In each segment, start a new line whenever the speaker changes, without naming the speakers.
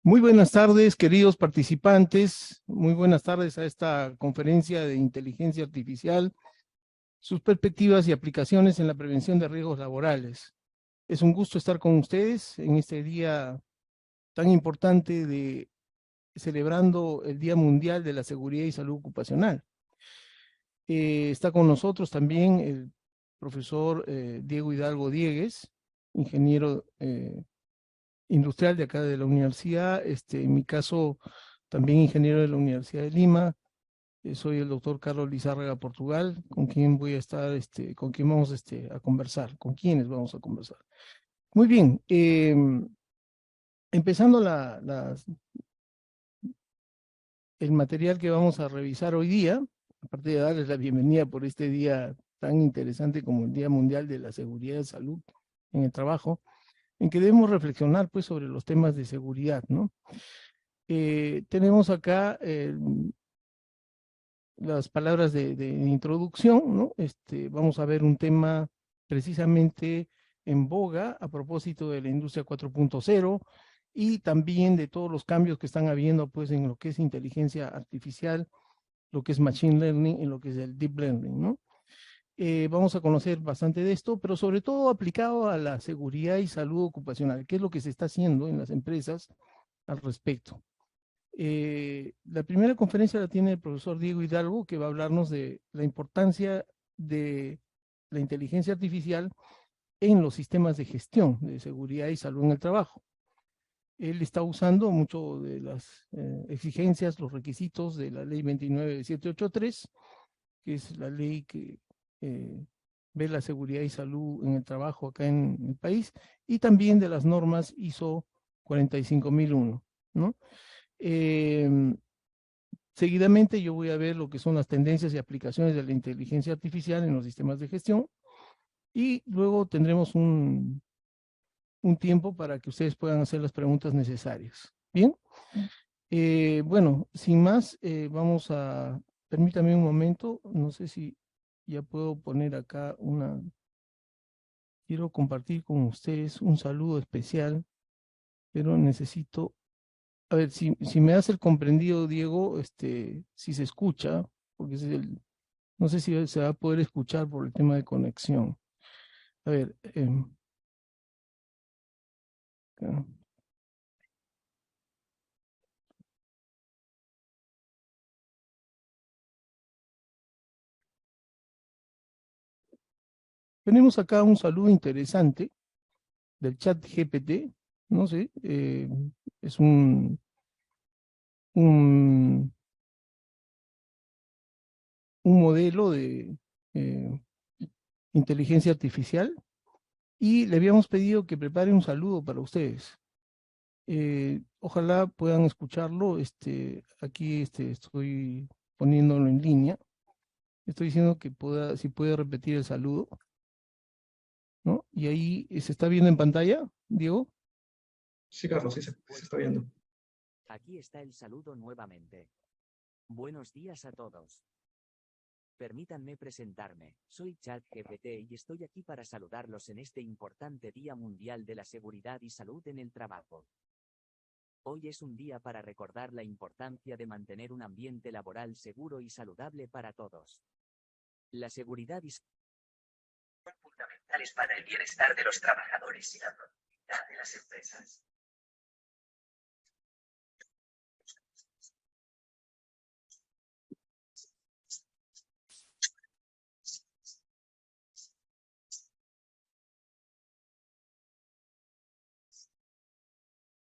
Muy buenas tardes, queridos participantes. Muy buenas tardes a esta conferencia de inteligencia artificial, sus perspectivas y aplicaciones en la prevención de riesgos laborales. Es un gusto estar con ustedes en este día tan importante de celebrando el Día Mundial de la Seguridad y Salud Ocupacional. Está con nosotros también el profesor Diego Hidalgo Diegues, ingeniero industrial de acá de la universidad, en mi caso también ingeniero de la Universidad de Lima. Soy el doctor Carlos Lizárraga Portugal, con quien voy a estar, con quien vamos a conversar, con quienes vamos a conversar. Muy bien, empezando el material que vamos a revisar hoy día, aparte de darles la bienvenida por este día tan interesante como el Día Mundial de la Seguridad y Salud en el Trabajo, en que debemos reflexionar pues sobre los temas de seguridad, ¿no? Tenemos acá las palabras de introducción, ¿no? Vamos a ver un tema precisamente en boga a propósito de la industria 4.0 y también de todos los cambios que están habiendo pues en lo que es inteligencia artificial, lo que es machine learning, en lo que es el deep learning, ¿no? Vamos a conocer bastante de esto, pero sobre todo aplicado a la seguridad y salud ocupacional, qué es lo que se está haciendo en las empresas al respecto. La primera conferencia la tiene el profesor Diego Hidalgo, que va a hablarnos de la importancia de la inteligencia artificial en los sistemas de gestión de seguridad y salud en el trabajo. Él está usando mucho de las exigencias, los requisitos de la ley 29783, que es la ley que ve la seguridad y salud en el trabajo acá en el país, y también de las normas ISO 45001, ¿no? Seguidamente yo voy a ver lo que son las tendencias y aplicaciones de la inteligencia artificial en los sistemas de gestión y luego tendremos un tiempo para que ustedes puedan hacer las preguntas necesarias. ¿Bien? Bueno, sin más, permítame un momento, no sé si ya puedo poner acá quiero compartir con ustedes un saludo especial, pero necesito. A ver, si me hace el comprendido, Diego, si se escucha, porque no sé si se va a poder escuchar por el tema de conexión. A ver, acá. Tenemos acá un saludo interesante del chat GPT, no sé, es un, un modelo de eh, inteligencia artificial y le habíamos pedido que prepare un saludo para ustedes. Ojalá puedan escucharlo. Aquí estoy poniéndolo en línea. Estoy diciendo que si puede repetir el saludo, ¿no? Y ahí se está viendo en pantalla, Diego.
Sí, Carlos, sí se está viendo.
Aquí está el saludo nuevamente. Buenos días a todos. Permítanme presentarme, soy ChatGPT y estoy aquí para saludarlos en este importante Día Mundial de la Seguridad y Salud en el Trabajo. Hoy es un día para recordar la importancia de mantener un ambiente laboral seguro y saludable para todos. La seguridad y salud
son fundamentales para el bienestar de los trabajadores y la productividad de las empresas.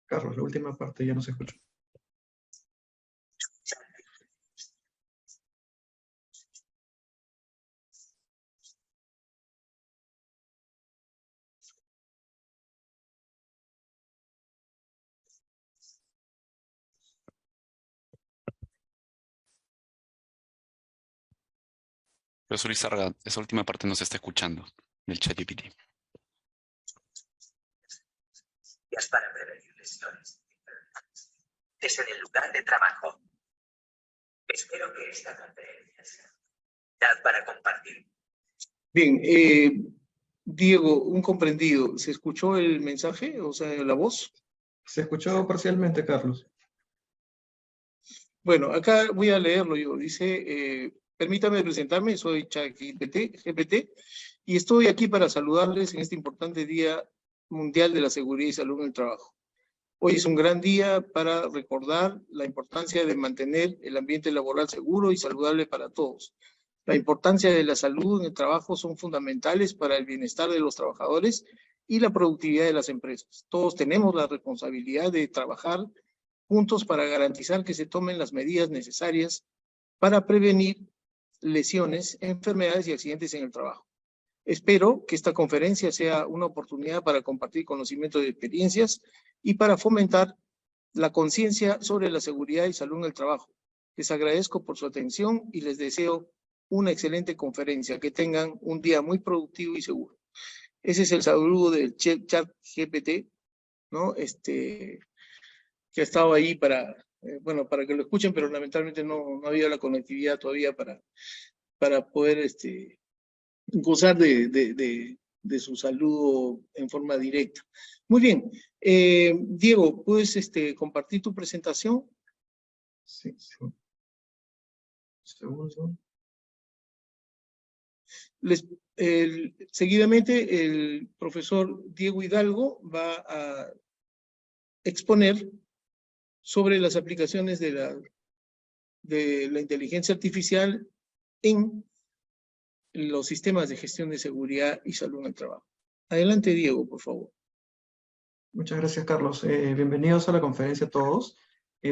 Carlos, la última parte ya no se escuchó.
Profesor Lizárraga, esa última parte no se está escuchando del ChatGPT.
Para prevenir lesiones desde el lugar de trabajo. Espero que esta conferencia sea para compartir.
Bien, Diego, un comprendido. ¿Se escuchó el mensaje, o sea, la voz?
Se escuchó parcialmente, Carlos.
Bueno, acá voy a leerlo yo. Dice, permítame presentarme, soy ChatGPT, y estoy aquí para saludarles en este importante Día Mundial de la Seguridad y Salud en el Trabajo. Hoy es un gran día para recordar la importancia de mantener el ambiente laboral seguro y saludable para todos. La importancia de la salud en el trabajo son fundamentales para el bienestar de los trabajadores y la productividad de las empresas. Todos tenemos la responsabilidad de trabajar juntos para garantizar que se tomen las medidas necesarias para prevenir lesiones, enfermedades y accidentes en el trabajo. Espero que esta conferencia sea una oportunidad para compartir conocimientos y experiencias y para fomentar la conciencia sobre la seguridad y salud en el trabajo. Les agradezco por su atención y les deseo una excelente conferencia. Que tengan un día muy productivo y seguro. Ese es el saludo del ChatGPT, ¿no? Que ha estado ahí para, bueno, para que lo escuchen, pero lamentablemente no ha habido la conectividad todavía para poder gozar de su saludo en forma directa. Muy bien. Diego, ¿puedes compartir tu presentación?
Sí, sí. Un segundo.
Seguidamente, el profesor Diego Hidalgo va a exponer sobre las aplicaciones de la inteligencia artificial en los sistemas de gestión de seguridad y salud en el trabajo. Adelante, Diego, por favor.
Muchas gracias, Carlos. Bienvenidos a la conferencia a todos.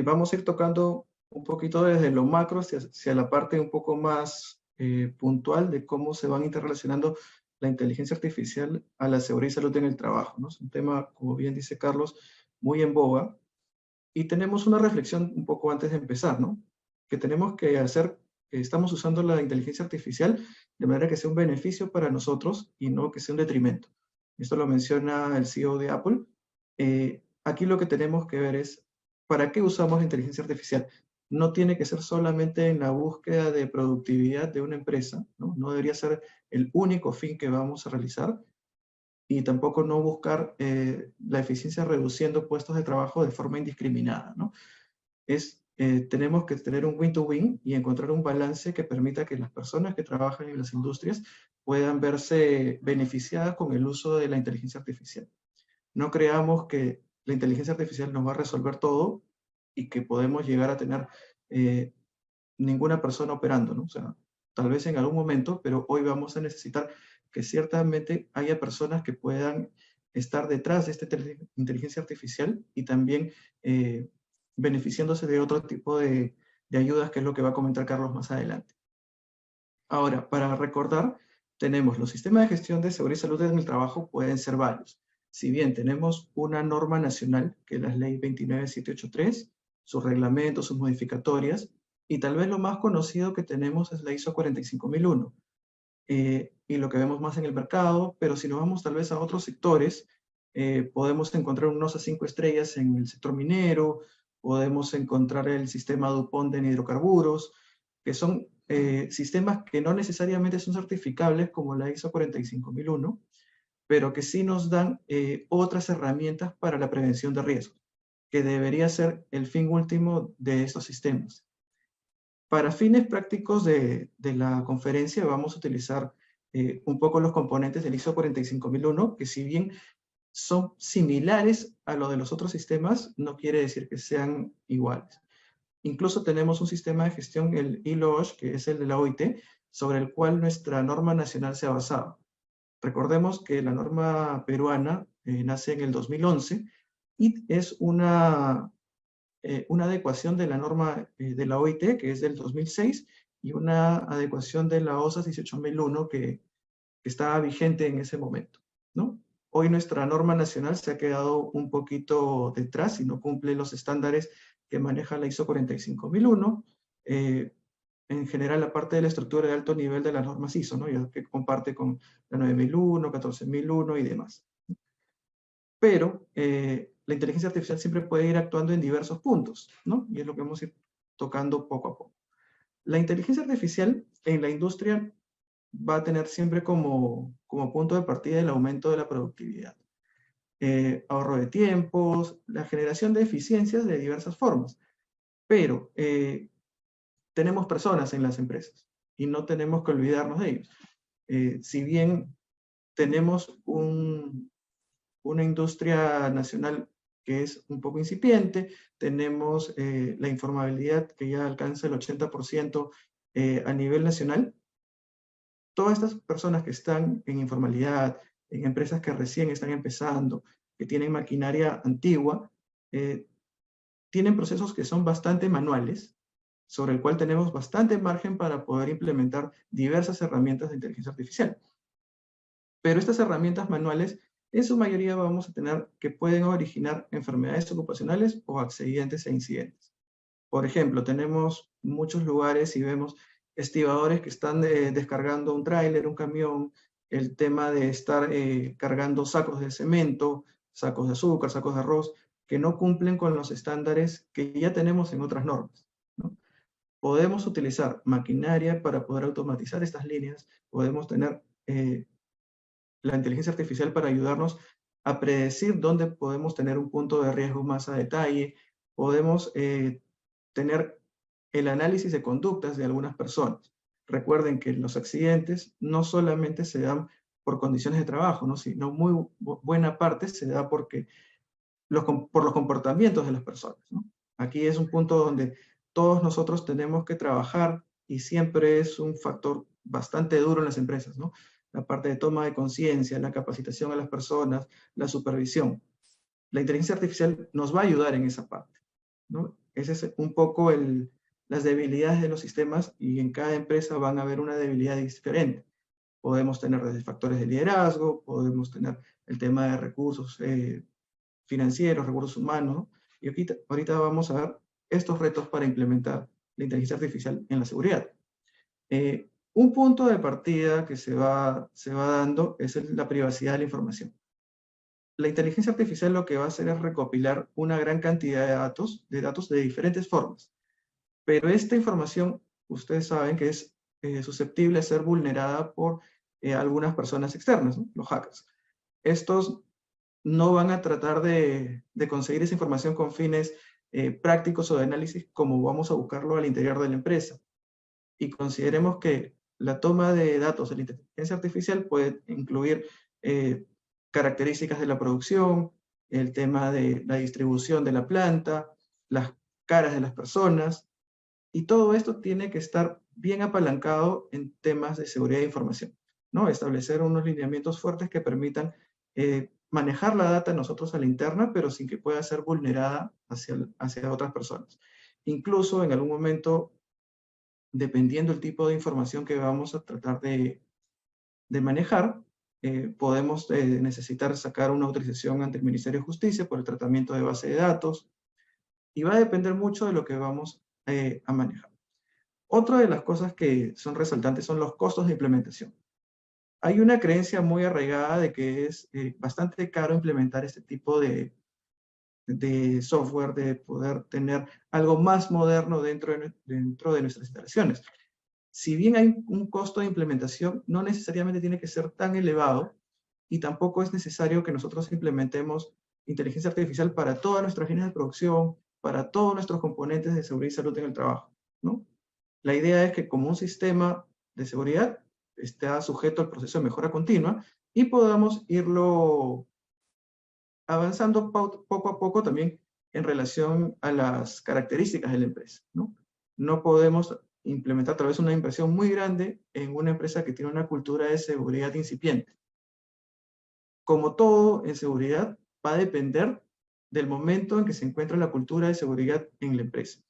Vamos a ir tocando un poquito desde lo macro hacia la parte un poco más puntual de cómo se van interrelacionando la inteligencia artificial a la seguridad y salud en el trabajo, ¿no? Es un tema, como bien dice Carlos, muy en boga. Y tenemos una reflexión un poco antes de empezar, ¿no? Que tenemos que hacer, estamos usando la inteligencia artificial de manera que sea un beneficio para nosotros y no que sea un detrimento. Esto lo menciona el CEO de Apple. Aquí lo que tenemos que ver es, ¿para qué usamos la inteligencia artificial? No tiene que ser solamente en la búsqueda de productividad de una empresa, ¿no? No debería ser el único fin que vamos a realizar, y tampoco no buscar la eficiencia reduciendo puestos de trabajo de forma indiscriminada, ¿no? Tenemos que tener un win-to-win y encontrar un balance que permita que las personas que trabajan en las industrias puedan verse beneficiadas con el uso de la inteligencia artificial. No creamos que la inteligencia artificial nos va a resolver todo y que podemos llegar a tener ninguna persona operando, ¿no? O sea, tal vez en algún momento, pero hoy vamos a necesitar que ciertamente haya personas que puedan estar detrás de esta inteligencia artificial y también beneficiándose de otro tipo de ayudas, que es lo que va a comentar Carlos más adelante. Ahora, para recordar, tenemos los sistemas de gestión de seguridad y salud en el trabajo, pueden ser varios. Si bien tenemos una norma nacional, que es la ley 29783, sus reglamentos, sus modificatorias, y tal vez lo más conocido que tenemos es la ISO 45001, y lo que vemos más en el mercado, pero si nos vamos tal vez a otros sectores, podemos encontrar un NOSA 5 estrellas en el sector minero, podemos encontrar el sistema DuPont en hidrocarburos, que son sistemas que no necesariamente son certificables como la ISO 45001, pero que sí nos dan otras herramientas para la prevención de riesgos, que debería ser el fin último de estos sistemas. Para fines prácticos de la conferencia vamos a utilizar un poco los componentes del ISO 45001, que si bien son similares a lo de los otros sistemas, no quiere decir que sean iguales. Incluso tenemos un sistema de gestión, el ILOOSH, que es el de la OIT, sobre el cual nuestra norma nacional se ha basado. Recordemos que la norma peruana nace en el 2011 y es una adecuación de la norma de la OIT, que es del 2006, y una adecuación de la OSA 18001 que estaba vigente en ese momento, ¿no? Hoy nuestra norma nacional se ha quedado un poquito detrás y no cumple los estándares que maneja la ISO 45001. En general, la parte de la estructura de alto nivel de las normas ISO, ¿no? Ya que comparte con la 9001, 14001 y demás. Pero la inteligencia artificial siempre puede ir actuando en diversos puntos, ¿no? Y es lo que vamos a ir tocando poco a poco. La inteligencia artificial en la industria va a tener siempre como punto de partida el aumento de la productividad. ahorro de tiempos, la generación de eficiencias de diversas formas. Pero tenemos personas en las empresas y no tenemos que olvidarnos de ellos. Si bien tenemos una industria nacional que es un poco incipiente, tenemos la informabilidad que ya alcanza el 80% a nivel nacional. Todas estas personas que están en informalidad, en empresas que recién están empezando, que tienen maquinaria antigua, tienen procesos que son bastante manuales, sobre el cual tenemos bastante margen para poder implementar diversas herramientas de inteligencia artificial. Pero estas herramientas manuales, en su mayoría vamos a tener que pueden originar enfermedades ocupacionales o accidentes e incidentes. Por ejemplo, tenemos muchos lugares y vemos estibadores que están descargando un tráiler, un camión, el tema de estar cargando sacos de cemento, sacos de azúcar, sacos de arroz, que no cumplen con los estándares que ya tenemos en otras normas, ¿no? Podemos utilizar maquinaria para poder automatizar estas líneas, podemos tener la inteligencia artificial para ayudarnos a predecir dónde podemos tener un punto de riesgo más a detalle, podemos tener el análisis de conductas de algunas personas. Recuerden que los accidentes no solamente se dan por condiciones de trabajo, ¿no? Sino muy buena parte se da porque por los comportamientos de las personas, ¿no? Aquí es un punto donde todos nosotros tenemos que trabajar y siempre es un factor bastante duro en las empresas, ¿no? La parte de toma de conciencia, la capacitación a las personas, la supervisión. La inteligencia artificial nos va a ayudar en esa parte, ¿no? Ese es un poco las debilidades de los sistemas y en cada empresa van a haber una debilidad diferente. Podemos tener desde factores de liderazgo, podemos tener el tema de recursos financieros, recursos humanos, ¿no? Y ahorita vamos a ver estos retos para implementar la inteligencia artificial en la seguridad. Un punto de partida que se va dando es la privacidad de la información. La inteligencia artificial lo que va a hacer es recopilar una gran cantidad de datos de diferentes formas. Pero esta información, ustedes saben que es susceptible de ser vulnerada por algunas personas externas, ¿no? Los hackers. Estos no van a tratar de conseguir esa información con fines prácticos o de análisis como vamos a buscarlo al interior de la empresa. Y consideremos que la toma de datos de la inteligencia artificial puede incluir características de la producción, el tema de la distribución de la planta, las caras de las personas, y todo esto tiene que estar bien apalancado en temas de seguridad de información, ¿no? Establecer unos lineamientos fuertes que permitan manejar la data nosotros a la interna, pero sin que pueda ser vulnerada hacia otras personas. Incluso en algún momento, dependiendo del tipo de información que vamos a tratar de manejar, podemos necesitar sacar una autorización ante el Ministerio de Justicia por el tratamiento de base de datos, y va a depender mucho de lo que vamos a manejar. Otra de las cosas que son resaltantes son los costos de implementación. Hay una creencia muy arraigada de que es bastante caro implementar este tipo de software, de poder tener algo más moderno dentro de nuestras instalaciones. Si bien hay un costo de implementación, no necesariamente tiene que ser tan elevado y tampoco es necesario que nosotros implementemos inteligencia artificial para todas nuestras líneas de producción, para todos nuestros componentes de seguridad y salud en el trabajo, ¿no? La idea es que como un sistema de seguridad esté sujeto al proceso de mejora continua y podamos irlo avanzando poco a poco también en relación a las características de la empresa, ¿no? No podemos implementar tal vez una inversión muy grande en una empresa que tiene una cultura de seguridad incipiente. Como todo en seguridad, va a depender del momento en que se encuentra la cultura de seguridad en la empresa.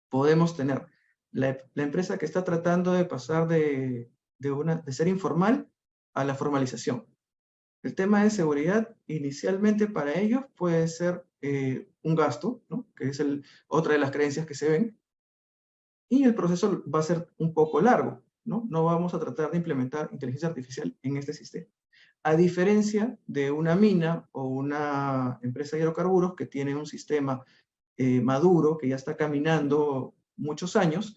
Podemos tener la empresa que está tratando de pasar de ser informal a la formalización. El tema de seguridad, inicialmente para ellos puede ser un gasto, ¿no? Que es otra de las creencias que se ven, y el proceso va a ser un poco largo, ¿no? No vamos a tratar de implementar inteligencia artificial en este sistema. A diferencia de una mina o una empresa de hidrocarburos que tiene un sistema maduro, que ya está caminando muchos años,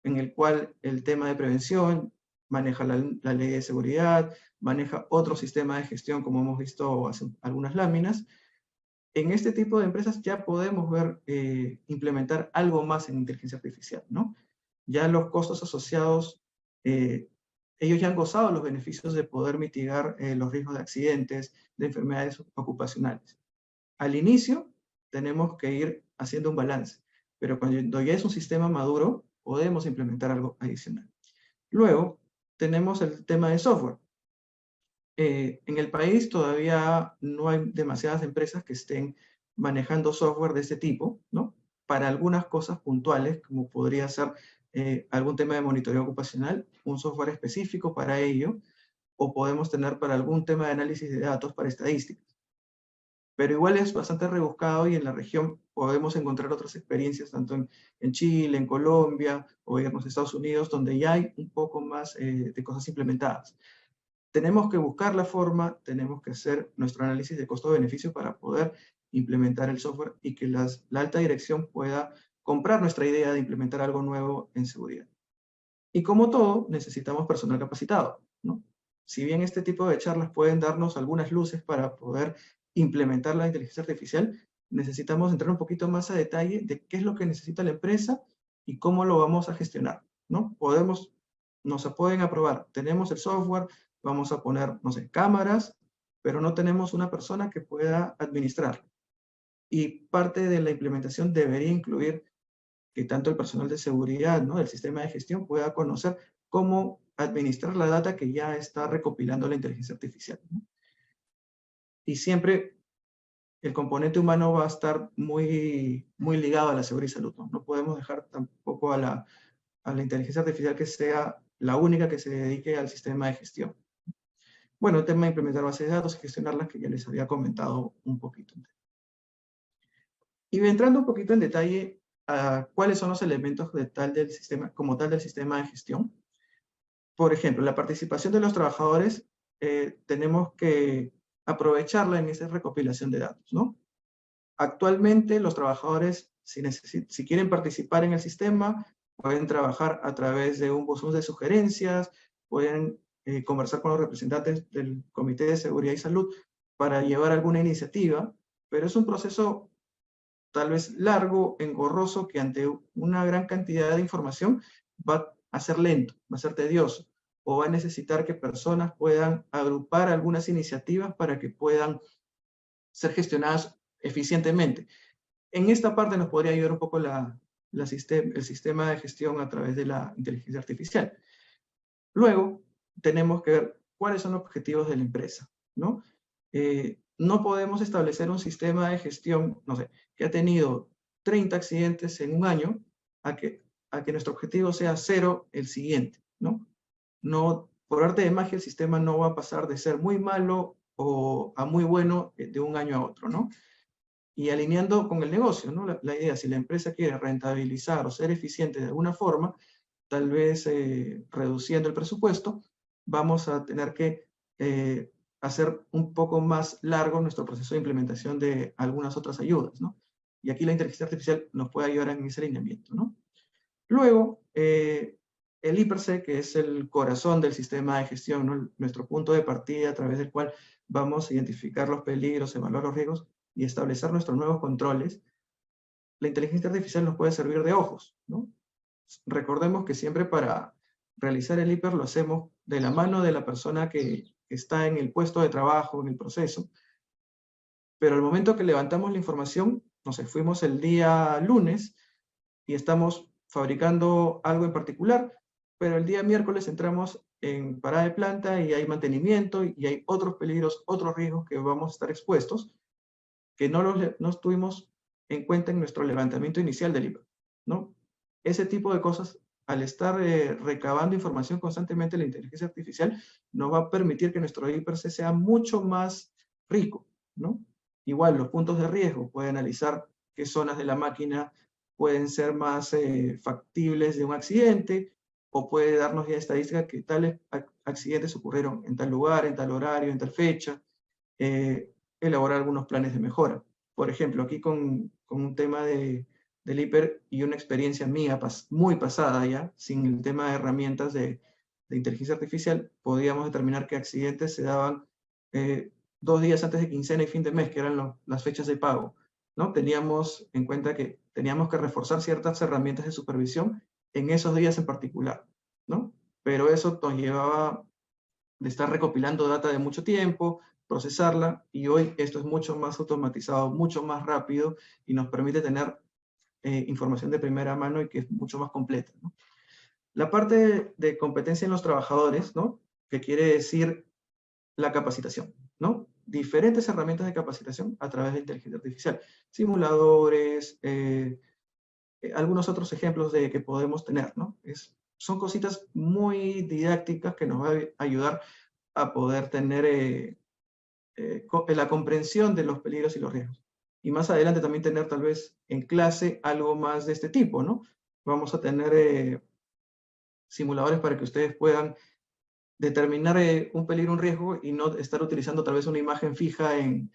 en el cual el tema de prevención, maneja la ley de seguridad, maneja otro sistema de gestión, como hemos visto hace algunas láminas. En este tipo de empresas ya podemos ver, implementar algo más en inteligencia artificial, ¿no? Ya los costos asociados, ellos ya han gozado los beneficios de poder mitigar los riesgos de accidentes, de enfermedades ocupacionales. Al inicio, tenemos que ir haciendo un balance, pero cuando ya es un sistema maduro, podemos implementar algo adicional. Luego, tenemos el tema de software. En el país todavía no hay demasiadas empresas que estén manejando software de este tipo, ¿no? Para algunas cosas puntuales, como podría ser algún tema de monitoreo ocupacional, un software específico para ello, o podemos tener para algún tema de análisis de datos para estadísticas. Pero igual es bastante rebuscado y en la región podemos encontrar otras experiencias, tanto en Chile, en Colombia, o en los Estados Unidos, donde ya hay un poco más de cosas implementadas. Tenemos que buscar la forma, tenemos que hacer nuestro análisis de costo-beneficio para poder implementar el software y que la alta dirección pueda comprar nuestra idea de implementar algo nuevo en seguridad. Y como todo, necesitamos personal capacitado, ¿no? Si bien este tipo de charlas pueden darnos algunas luces para poder implementar la inteligencia artificial, necesitamos entrar un poquito más a detalle de qué es lo que necesita la empresa y cómo lo vamos a gestionar, ¿no? Nos pueden aprobar, tenemos el software, vamos a poner, no sé, cámaras, pero no tenemos una persona que pueda administrar. Y parte de la implementación debería incluir que tanto el personal de seguridad, ¿no?, del sistema de gestión pueda conocer cómo administrar la data que ya está recopilando la inteligencia artificial, ¿no? Y siempre el componente humano va a estar muy, muy ligado a la seguridad y salud, ¿no? No podemos dejar tampoco a la inteligencia artificial que sea la única que se dedique al sistema de gestión. Bueno, el tema de implementar bases de datos y gestionarlas, que ya les había comentado un poquito. Y entrando un poquito en detalle a cuáles son los elementos del sistema, como tal del sistema de gestión. Por ejemplo, la participación de los trabajadores, tenemos que aprovecharla en esa recopilación de datos, ¿no? Actualmente los trabajadores, si quieren participar en el sistema, pueden trabajar a través de un buzón de sugerencias, pueden conversar con los representantes del Comité de Seguridad y Salud para llevar alguna iniciativa, pero es un proceso tal vez largo, engorroso, que ante una gran cantidad de información va a ser lento, va a ser tedioso, o va a necesitar que personas puedan agrupar algunas iniciativas para que puedan ser gestionadas eficientemente. En esta parte nos podría ayudar un poco el sistema de gestión a través de la inteligencia artificial. Luego, tenemos que ver cuáles son los objetivos de la empresa, ¿no? No podemos establecer un sistema de gestión, no sé, que ha tenido 30 accidentes en un año, a que nuestro objetivo sea 0 el siguiente, ¿no? No, por arte de magia, el sistema no va a pasar de ser muy malo o a muy bueno de un año a otro, ¿no? Y alineando con el negocio, ¿no? La idea, si la empresa quiere rentabilizar o ser eficiente de alguna forma, tal vez reduciendo el presupuesto, vamos a tener que hacer un poco más largo nuestro proceso de implementación de algunas otras ayudas, ¿no? Y aquí la inteligencia artificial nos puede ayudar en ese alineamiento, ¿no? Luego, el IPRC, que es el corazón del sistema de gestión, ¿no? Nuestro punto de partida a través del cual vamos a identificar los peligros, evaluar los riesgos y establecer nuestros nuevos controles. La inteligencia artificial nos puede servir de ojos, ¿no? Recordemos que siempre para realizar el IPER lo hacemos de la mano de la persona que está en el puesto de trabajo, en el proceso, pero al momento que levantamos la información, no sé, fuimos el día lunes y estamos fabricando algo en particular, pero el día miércoles entramos en parada de planta y hay mantenimiento y hay otros peligros, otros riesgos que vamos a estar expuestos, que no tuvimos en cuenta en nuestro levantamiento inicial del IPER, ¿no? Ese tipo de cosas, al estar recabando información constantemente, la inteligencia artificial nos va a permitir que nuestro IPRC sea mucho más rico, ¿no? Igual, los puntos de riesgo, puede analizar qué zonas de la máquina pueden ser más factibles de un accidente, o puede darnos ya estadística que tales accidentes ocurrieron en tal lugar, en tal horario, en tal fecha, elaborar algunos planes de mejora. Por ejemplo, aquí con un tema del IPER y una experiencia mía muy pasada ya, sin el tema de herramientas de de inteligencia artificial, podíamos determinar que accidentes se daban 2 días antes de quincena y fin de mes, que eran las fechas de pago, ¿no? Teníamos en cuenta que teníamos que reforzar ciertas herramientas de supervisión en esos días en particular, ¿no? Pero eso nos llevaba de estar recopilando data de mucho tiempo, procesarla, y hoy esto es mucho más automatizado, mucho más rápido, y nos permite tener información de primera mano y que es mucho más completa, ¿no? La parte de competencia en los trabajadores, ¿no? Que quiere decir la capacitación, ¿no? Diferentes herramientas de capacitación a través de inteligencia artificial, simuladores, algunos otros ejemplos de que podemos tener, ¿no? Son cositas muy didácticas que nos va a ayudar a poder tener la comprensión de los peligros y los riesgos. Y más adelante también tener tal vez en clase algo más de este tipo, ¿no? Vamos a tener simuladores para que ustedes puedan determinar un peligro, un riesgo, y no estar utilizando tal vez una imagen fija en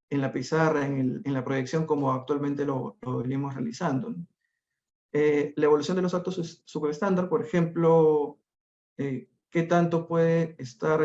la pizarra, en la proyección, como actualmente lo venimos realizando, ¿no? La evolución de los actos subestándar, por ejemplo, qué tanto puede estar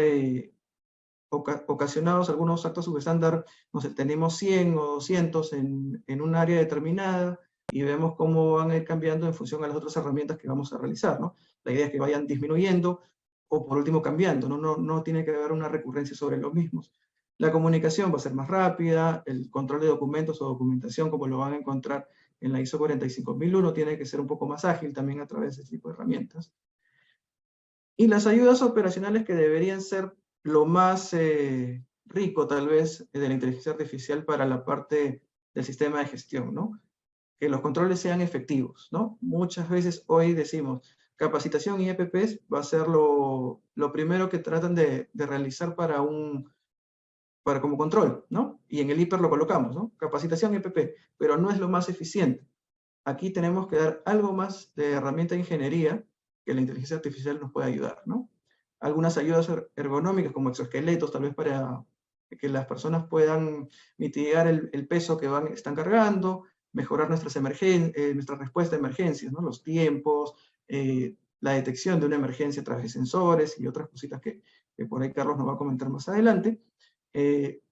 ocasionados algunos actos subestándar. No sé, tenemos 100 o 200 en un área determinada, y vemos cómo van a ir cambiando en función a las otras herramientas que vamos a realizar, ¿no? La idea es que vayan disminuyendo o por último cambiando, ¿no? No tiene que haber una recurrencia sobre los mismos. La comunicación va a ser más rápida, el control de documentos o documentación, como lo van a encontrar en la ISO 45001, tiene que ser un poco más ágil también a través de este tipo de herramientas. Y las ayudas operacionales, que deberían ser lo más rico tal vez de la inteligencia artificial para la parte del sistema de gestión, ¿no? Que los controles sean efectivos, ¿no? Muchas veces hoy decimos, capacitación y EPPs va a ser lo primero que tratan de realizar para como control, ¿no? Y en el hiper lo colocamos, ¿no? Capacitación y EPP, pero no es lo más eficiente. Aquí tenemos que dar algo más de herramienta de ingeniería que la inteligencia artificial nos puede ayudar, ¿no? Algunas ayudas ergonómicas como exoesqueletos, tal vez para que las personas puedan mitigar el peso que están cargando, mejorar nuestra respuesta a emergencias, ¿no? Los tiempos, la detección de una emergencia a través de sensores y otras cositas que por ahí Carlos nos va a comentar más adelante.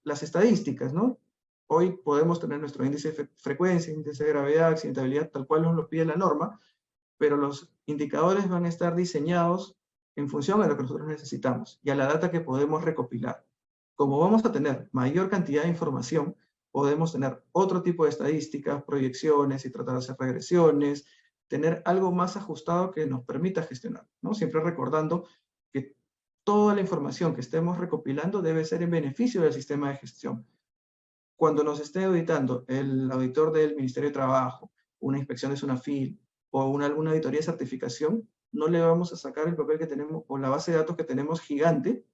Las estadísticas, ¿no? Hoy podemos tener nuestro índice de frecuencia, índice de gravedad, accidentabilidad, tal cual nos lo pide la norma, pero los indicadores van a estar diseñados en función a lo que nosotros necesitamos y a la data que podemos recopilar. Como vamos a tener mayor cantidad de información, podemos tener otro tipo de estadísticas, proyecciones y tratar de hacer regresiones, tener algo más ajustado que nos permita gestionar, ¿no? Siempre recordando que toda la información que estemos recopilando debe ser en beneficio del sistema de gestión. Cuando nos esté auditando el auditor del Ministerio de Trabajo, una inspección de SUNAFIL o alguna auditoría de certificación, no le vamos a sacar el papel que tenemos o la base de datos que tenemos gigante,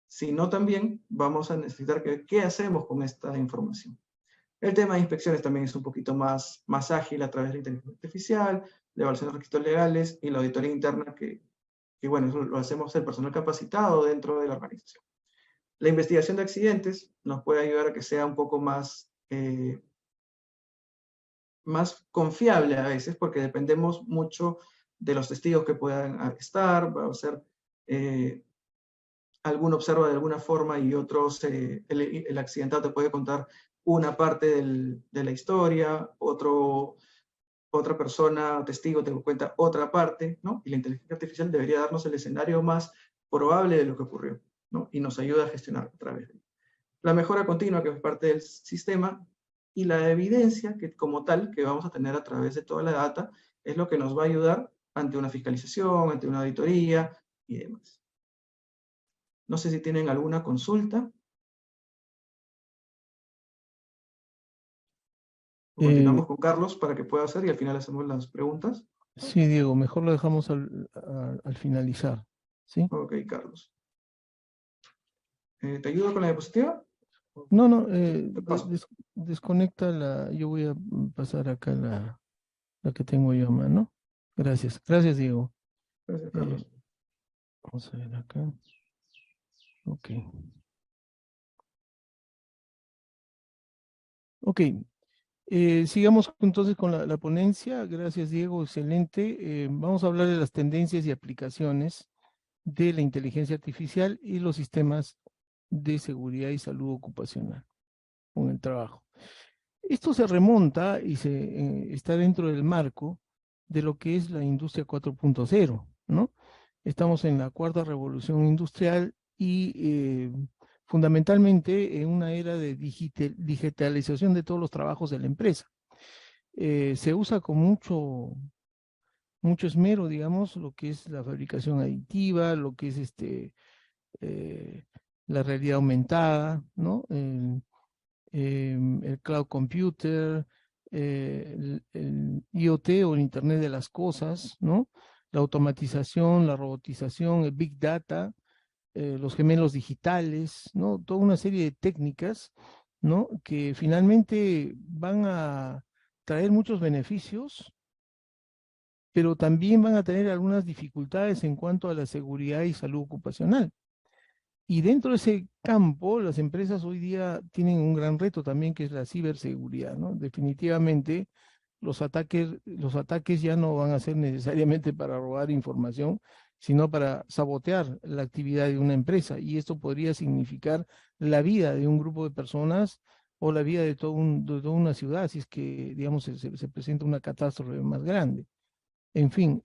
sino también vamos a necesitar que qué hacemos con esta información. El tema de inspecciones también es un poquito más ágil a través de la inteligencia artificial, la evaluación de requisitos legales y la auditoría interna que bueno, eso lo hacemos el personal capacitado dentro de la organización. La investigación de accidentes nos puede ayudar a que sea un poco más confiable a veces, porque dependemos mucho de los testigos que puedan estar. Va a ser alguno observa de alguna forma y otros, el accidentado te puede contar una parte de la historia, otra persona, testigo, te cuenta otra parte, ¿no? Y la inteligencia artificial debería darnos el escenario más probable de lo que ocurrió, ¿no? Y nos ayuda a gestionar a través de ello. La mejora continua, que es parte del sistema, y la evidencia que como tal que vamos a tener a través de toda la data, es lo que nos va a ayudar ante una fiscalización, ante una auditoría y demás. No sé si tienen alguna consulta. Continuamos con Carlos para que pueda hacer y al final hacemos las preguntas.
Sí, Diego, mejor lo dejamos al finalizar, ¿sí?
Ok, Carlos. ¿Te ayudo con la diapositiva?
No,
paso.
desconecta yo voy a pasar acá la que tengo yo a mano. Gracias, Diego.
Gracias, Carlos.
Vamos a ver acá. Ok. Ok. Sigamos entonces con la ponencia. Gracias, Diego, excelente. Vamos a hablar de las tendencias y aplicaciones de la inteligencia artificial y los sistemas de seguridad y salud ocupacional con el trabajo. Esto se remonta y está dentro del marco de lo que es la industria 4.0, ¿no? Estamos en la cuarta revolución industrial y fundamentalmente en una era de digitalización de todos los trabajos de la empresa. Se usa con mucho esmero, digamos, lo que es la fabricación aditiva, lo que es la realidad aumentada, ¿no? El cloud computer, el IoT o el Internet de las cosas, ¿no? La automatización, la robotización, el Big Data, los gemelos digitales, ¿no? Toda una serie de técnicas, ¿no? Que finalmente van a traer muchos beneficios, pero también van a tener algunas dificultades en cuanto a la seguridad y salud ocupacional. Y dentro de ese campo, las empresas hoy día tienen un gran reto también, que es la ciberseguridad, ¿no? Definitivamente, los ataques ya no van a ser necesariamente para robar información, sino para sabotear la actividad de una empresa. Y esto podría significar la vida de un grupo de personas o la vida de toda una ciudad, si es que, digamos, se presenta una catástrofe más grande. En fin,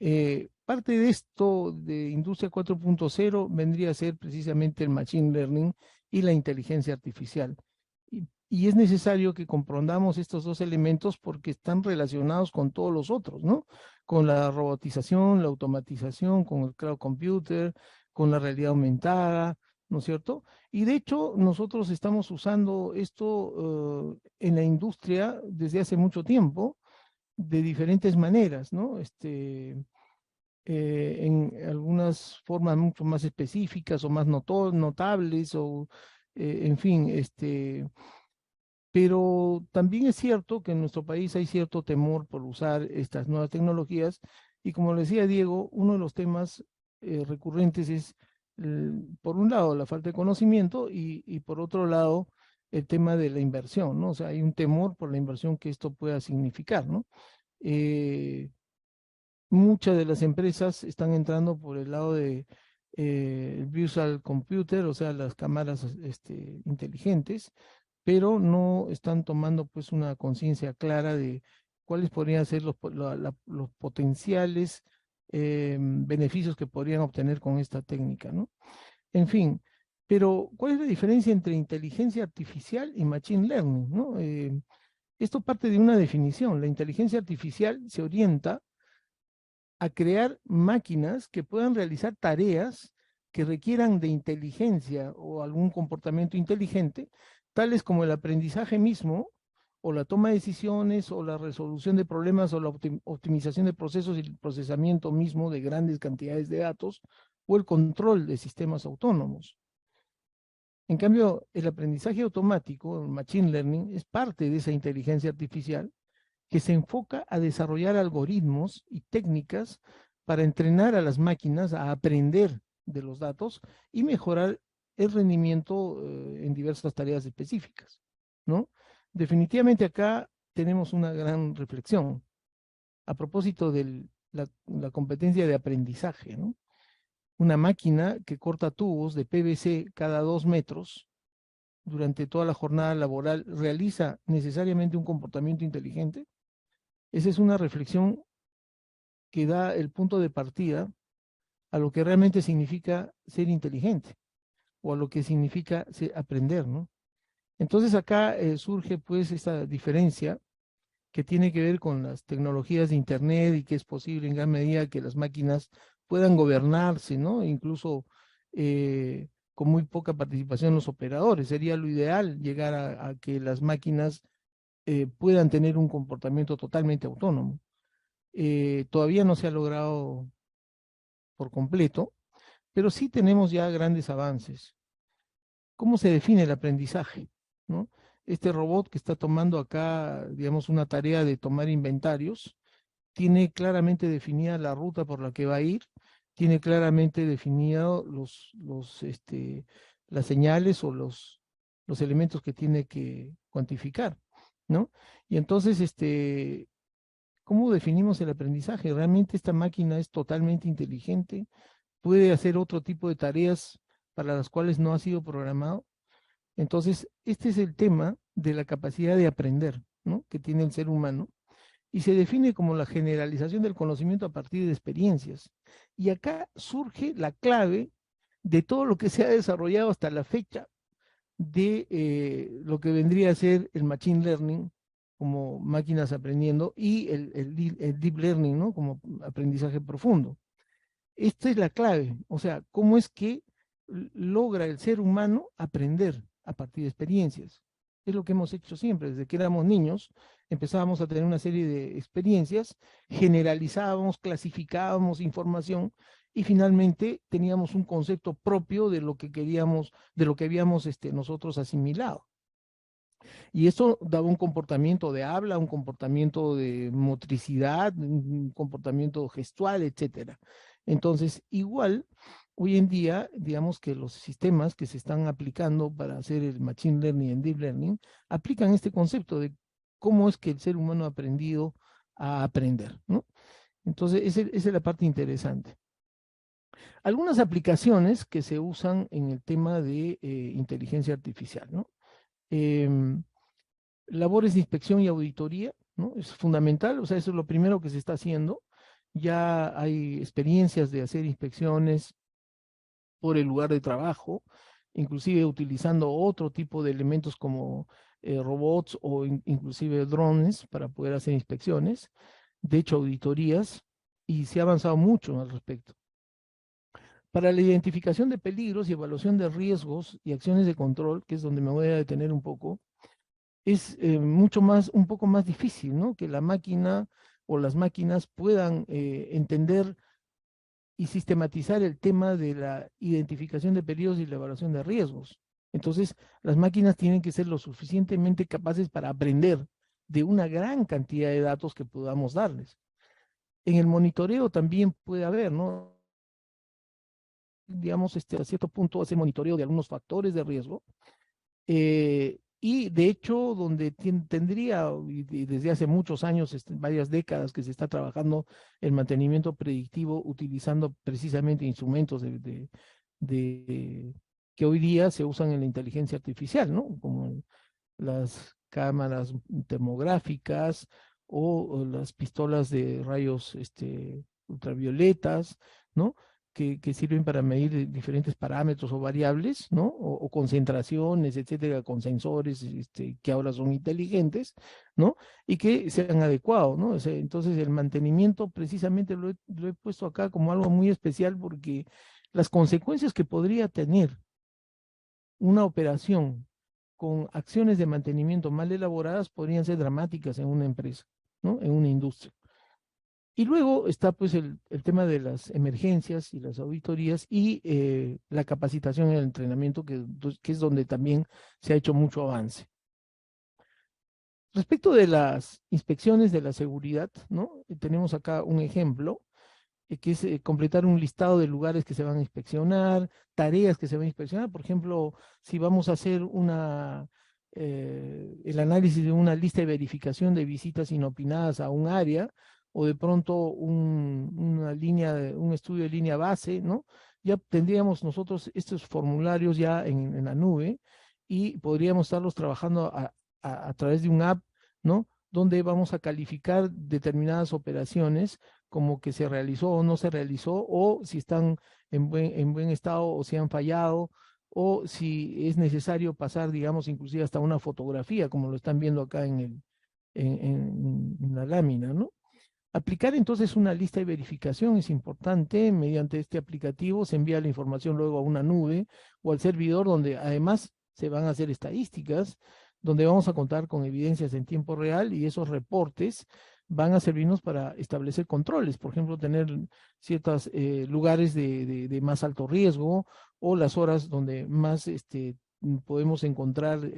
parte de esto de Industria 4.0 vendría a ser precisamente el Machine Learning y la inteligencia artificial. Y es necesario que comprendamos estos dos elementos porque están relacionados con todos los otros, ¿no? Con la robotización, la automatización, con el cloud computer, con la realidad aumentada, ¿no es cierto? Y de hecho, nosotros estamos usando esto en la industria desde hace mucho tiempo, de diferentes maneras, ¿no? En algunas formas mucho más específicas o más notables, o en fin, pero también es cierto que en nuestro país hay cierto temor por usar estas nuevas tecnologías, y como le decía Diego, uno de los temas recurrentes es, por un lado, la falta de conocimiento y por otro lado, el tema de la inversión, ¿no? O sea, hay un temor por la inversión que esto pueda significar, ¿no? Muchas de las empresas están entrando por el lado de el visual computer, o sea, las cámaras inteligentes, pero no están tomando pues una conciencia clara de cuáles podrían ser los potenciales beneficios que podrían obtener con esta técnica, ¿no? En fin, pero ¿cuál es la diferencia entre inteligencia artificial y machine learning, ¿no? Esto parte de una definición. La inteligencia artificial se orienta a crear máquinas que puedan realizar tareas que requieran de inteligencia o algún comportamiento inteligente, tales como el aprendizaje mismo, o la toma de decisiones, o la resolución de problemas, o la optimización de procesos y el procesamiento mismo de grandes cantidades de datos, o el control de sistemas autónomos. En cambio, el aprendizaje automático, el machine learning, es parte de esa inteligencia artificial que se enfoca a desarrollar algoritmos y técnicas para entrenar a las máquinas a aprender de los datos y mejorar el rendimiento en diversas tareas específicas, ¿no? Definitivamente acá tenemos una gran reflexión a propósito de la competencia de aprendizaje, ¿no? Una máquina que corta tubos de PVC cada 2 metros durante toda la jornada laboral realiza necesariamente un comportamiento inteligente. Esa es una reflexión que da el punto de partida a lo que realmente significa ser inteligente, o a lo que significa aprender, ¿no? Entonces acá surge pues esta diferencia que tiene que ver con las tecnologías de Internet, y que es posible en gran medida que las máquinas puedan gobernarse, ¿no? Incluso con muy poca participación de los operadores. Sería lo ideal llegar a que las máquinas puedan tener un comportamiento totalmente autónomo. Todavía no se ha logrado por completo, pero sí tenemos ya grandes avances. ¿Cómo se define el aprendizaje, ¿no? Este robot que está tomando acá, digamos, una tarea de tomar inventarios, tiene claramente definida la ruta por la que va a ir, tiene claramente definido las señales o los elementos que tiene que cuantificar, ¿no? Y entonces, ¿cómo definimos el aprendizaje? ¿Realmente esta máquina es totalmente inteligente? puede hacer otro tipo de tareas para las cuales no ha sido programado. Entonces, este es el tema de la capacidad de aprender, ¿no?, que tiene el ser humano, y se define como la generalización del conocimiento a partir de experiencias. Y acá surge la clave de todo lo que se ha desarrollado hasta la fecha de lo que vendría a ser el machine learning como máquinas aprendiendo y el deep learning, ¿no?, como aprendizaje profundo. Esta es la clave, o sea, cómo es que logra el ser humano aprender a partir de experiencias. Es lo que hemos hecho siempre, desde que éramos niños, empezábamos a tener una serie de experiencias, generalizábamos, clasificábamos información y finalmente teníamos un concepto propio de lo que queríamos, de lo que habíamos nosotros asimilado. Y eso daba un comportamiento de habla, un comportamiento de motricidad, un comportamiento gestual, etcétera. Entonces, igual, hoy en día, digamos que los sistemas que se están aplicando para hacer el machine learning y el deep learning, aplican este concepto de cómo es que el ser humano ha aprendido a aprender, ¿no? Entonces, esa es la parte interesante. Algunas aplicaciones que se usan en el tema de inteligencia artificial, ¿no? Labores de inspección y auditoría, ¿no? Es fundamental, o sea, eso es lo primero que se está haciendo. Ya hay experiencias de hacer inspecciones por el lugar de trabajo, inclusive utilizando otro tipo de elementos como robots o inclusive drones para poder hacer inspecciones, de hecho auditorías, y se ha avanzado mucho al respecto. Para la identificación de peligros y evaluación de riesgos y acciones de control, que es donde me voy a detener un poco, es un poco más difícil, ¿no?, que la máquina o las máquinas puedan entender y sistematizar el tema de la identificación de peligros y la evaluación de riesgos. Entonces, las máquinas tienen que ser lo suficientemente capaces para aprender de una gran cantidad de datos que podamos darles. En el monitoreo también puede haber, ¿no?, digamos, a cierto punto hace monitoreo de algunos factores de riesgo, y de hecho, donde tendría, y desde hace muchos años, varias décadas que se está trabajando el mantenimiento predictivo utilizando precisamente instrumentos que hoy día se usan en la inteligencia artificial, ¿no?, como las cámaras termográficas o las pistolas de rayos ultravioletas, ¿no?, que sirven para medir diferentes parámetros o variables, ¿no?, o concentraciones, etcétera, con sensores que ahora son inteligentes, ¿no?, y que sean adecuados, ¿no? O sea, entonces el mantenimiento precisamente lo he puesto acá como algo muy especial porque las consecuencias que podría tener una operación con acciones de mantenimiento mal elaboradas podrían ser dramáticas en una empresa, ¿no?, en una industria. Y luego está pues el tema de las emergencias y las auditorías y la capacitación y el entrenamiento, que es donde también se ha hecho mucho avance. Respecto de las inspecciones de la seguridad, ¿no?, tenemos acá un ejemplo, que es completar un listado de lugares que se van a inspeccionar, tareas que se van a inspeccionar. Por ejemplo, si vamos a hacer el análisis de una lista de verificación de visitas inopinadas a un área, o de pronto un estudio de línea base, ¿no?, ya tendríamos nosotros estos formularios ya en la nube y podríamos estarlos trabajando a través de un app, ¿no?, donde vamos a calificar determinadas operaciones como que se realizó o no se realizó, o si están en buen estado o si han fallado, o si es necesario pasar, digamos, inclusive hasta una fotografía, como lo están viendo acá en la lámina, ¿no? Aplicar entonces una lista de verificación es importante. Mediante este aplicativo se envía la información luego a una nube o al servidor, donde además se van a hacer estadísticas, donde vamos a contar con evidencias en tiempo real, y esos reportes van a servirnos para establecer controles, por ejemplo, tener ciertos lugares de más alto riesgo, o las horas donde más podemos encontrar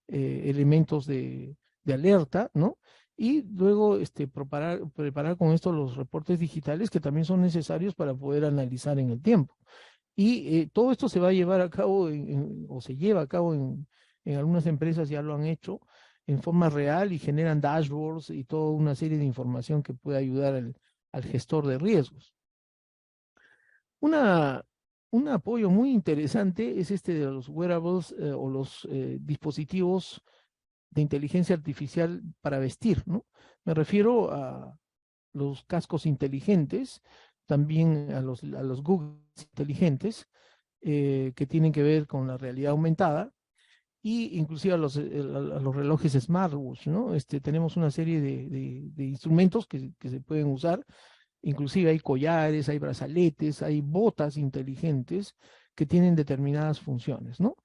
elementos de alerta, ¿no? Y luego preparar con esto los reportes digitales, que también son necesarios para poder analizar en el tiempo. Y todo esto se va a llevar a cabo o se lleva a cabo en algunas empresas, ya lo han hecho en forma real y generan dashboards y toda una serie de información que puede ayudar al gestor de riesgos. Un apoyo muy interesante es este de los wearables o los dispositivos de inteligencia artificial para vestir, ¿no? Me refiero a los cascos inteligentes, también a los Google inteligentes, que tienen que ver con la realidad aumentada, y inclusive a los relojes smartwatch, ¿no? Tenemos una serie de instrumentos que se pueden usar, inclusive hay collares, hay brazaletes, hay botas inteligentes que tienen determinadas funciones, ¿no?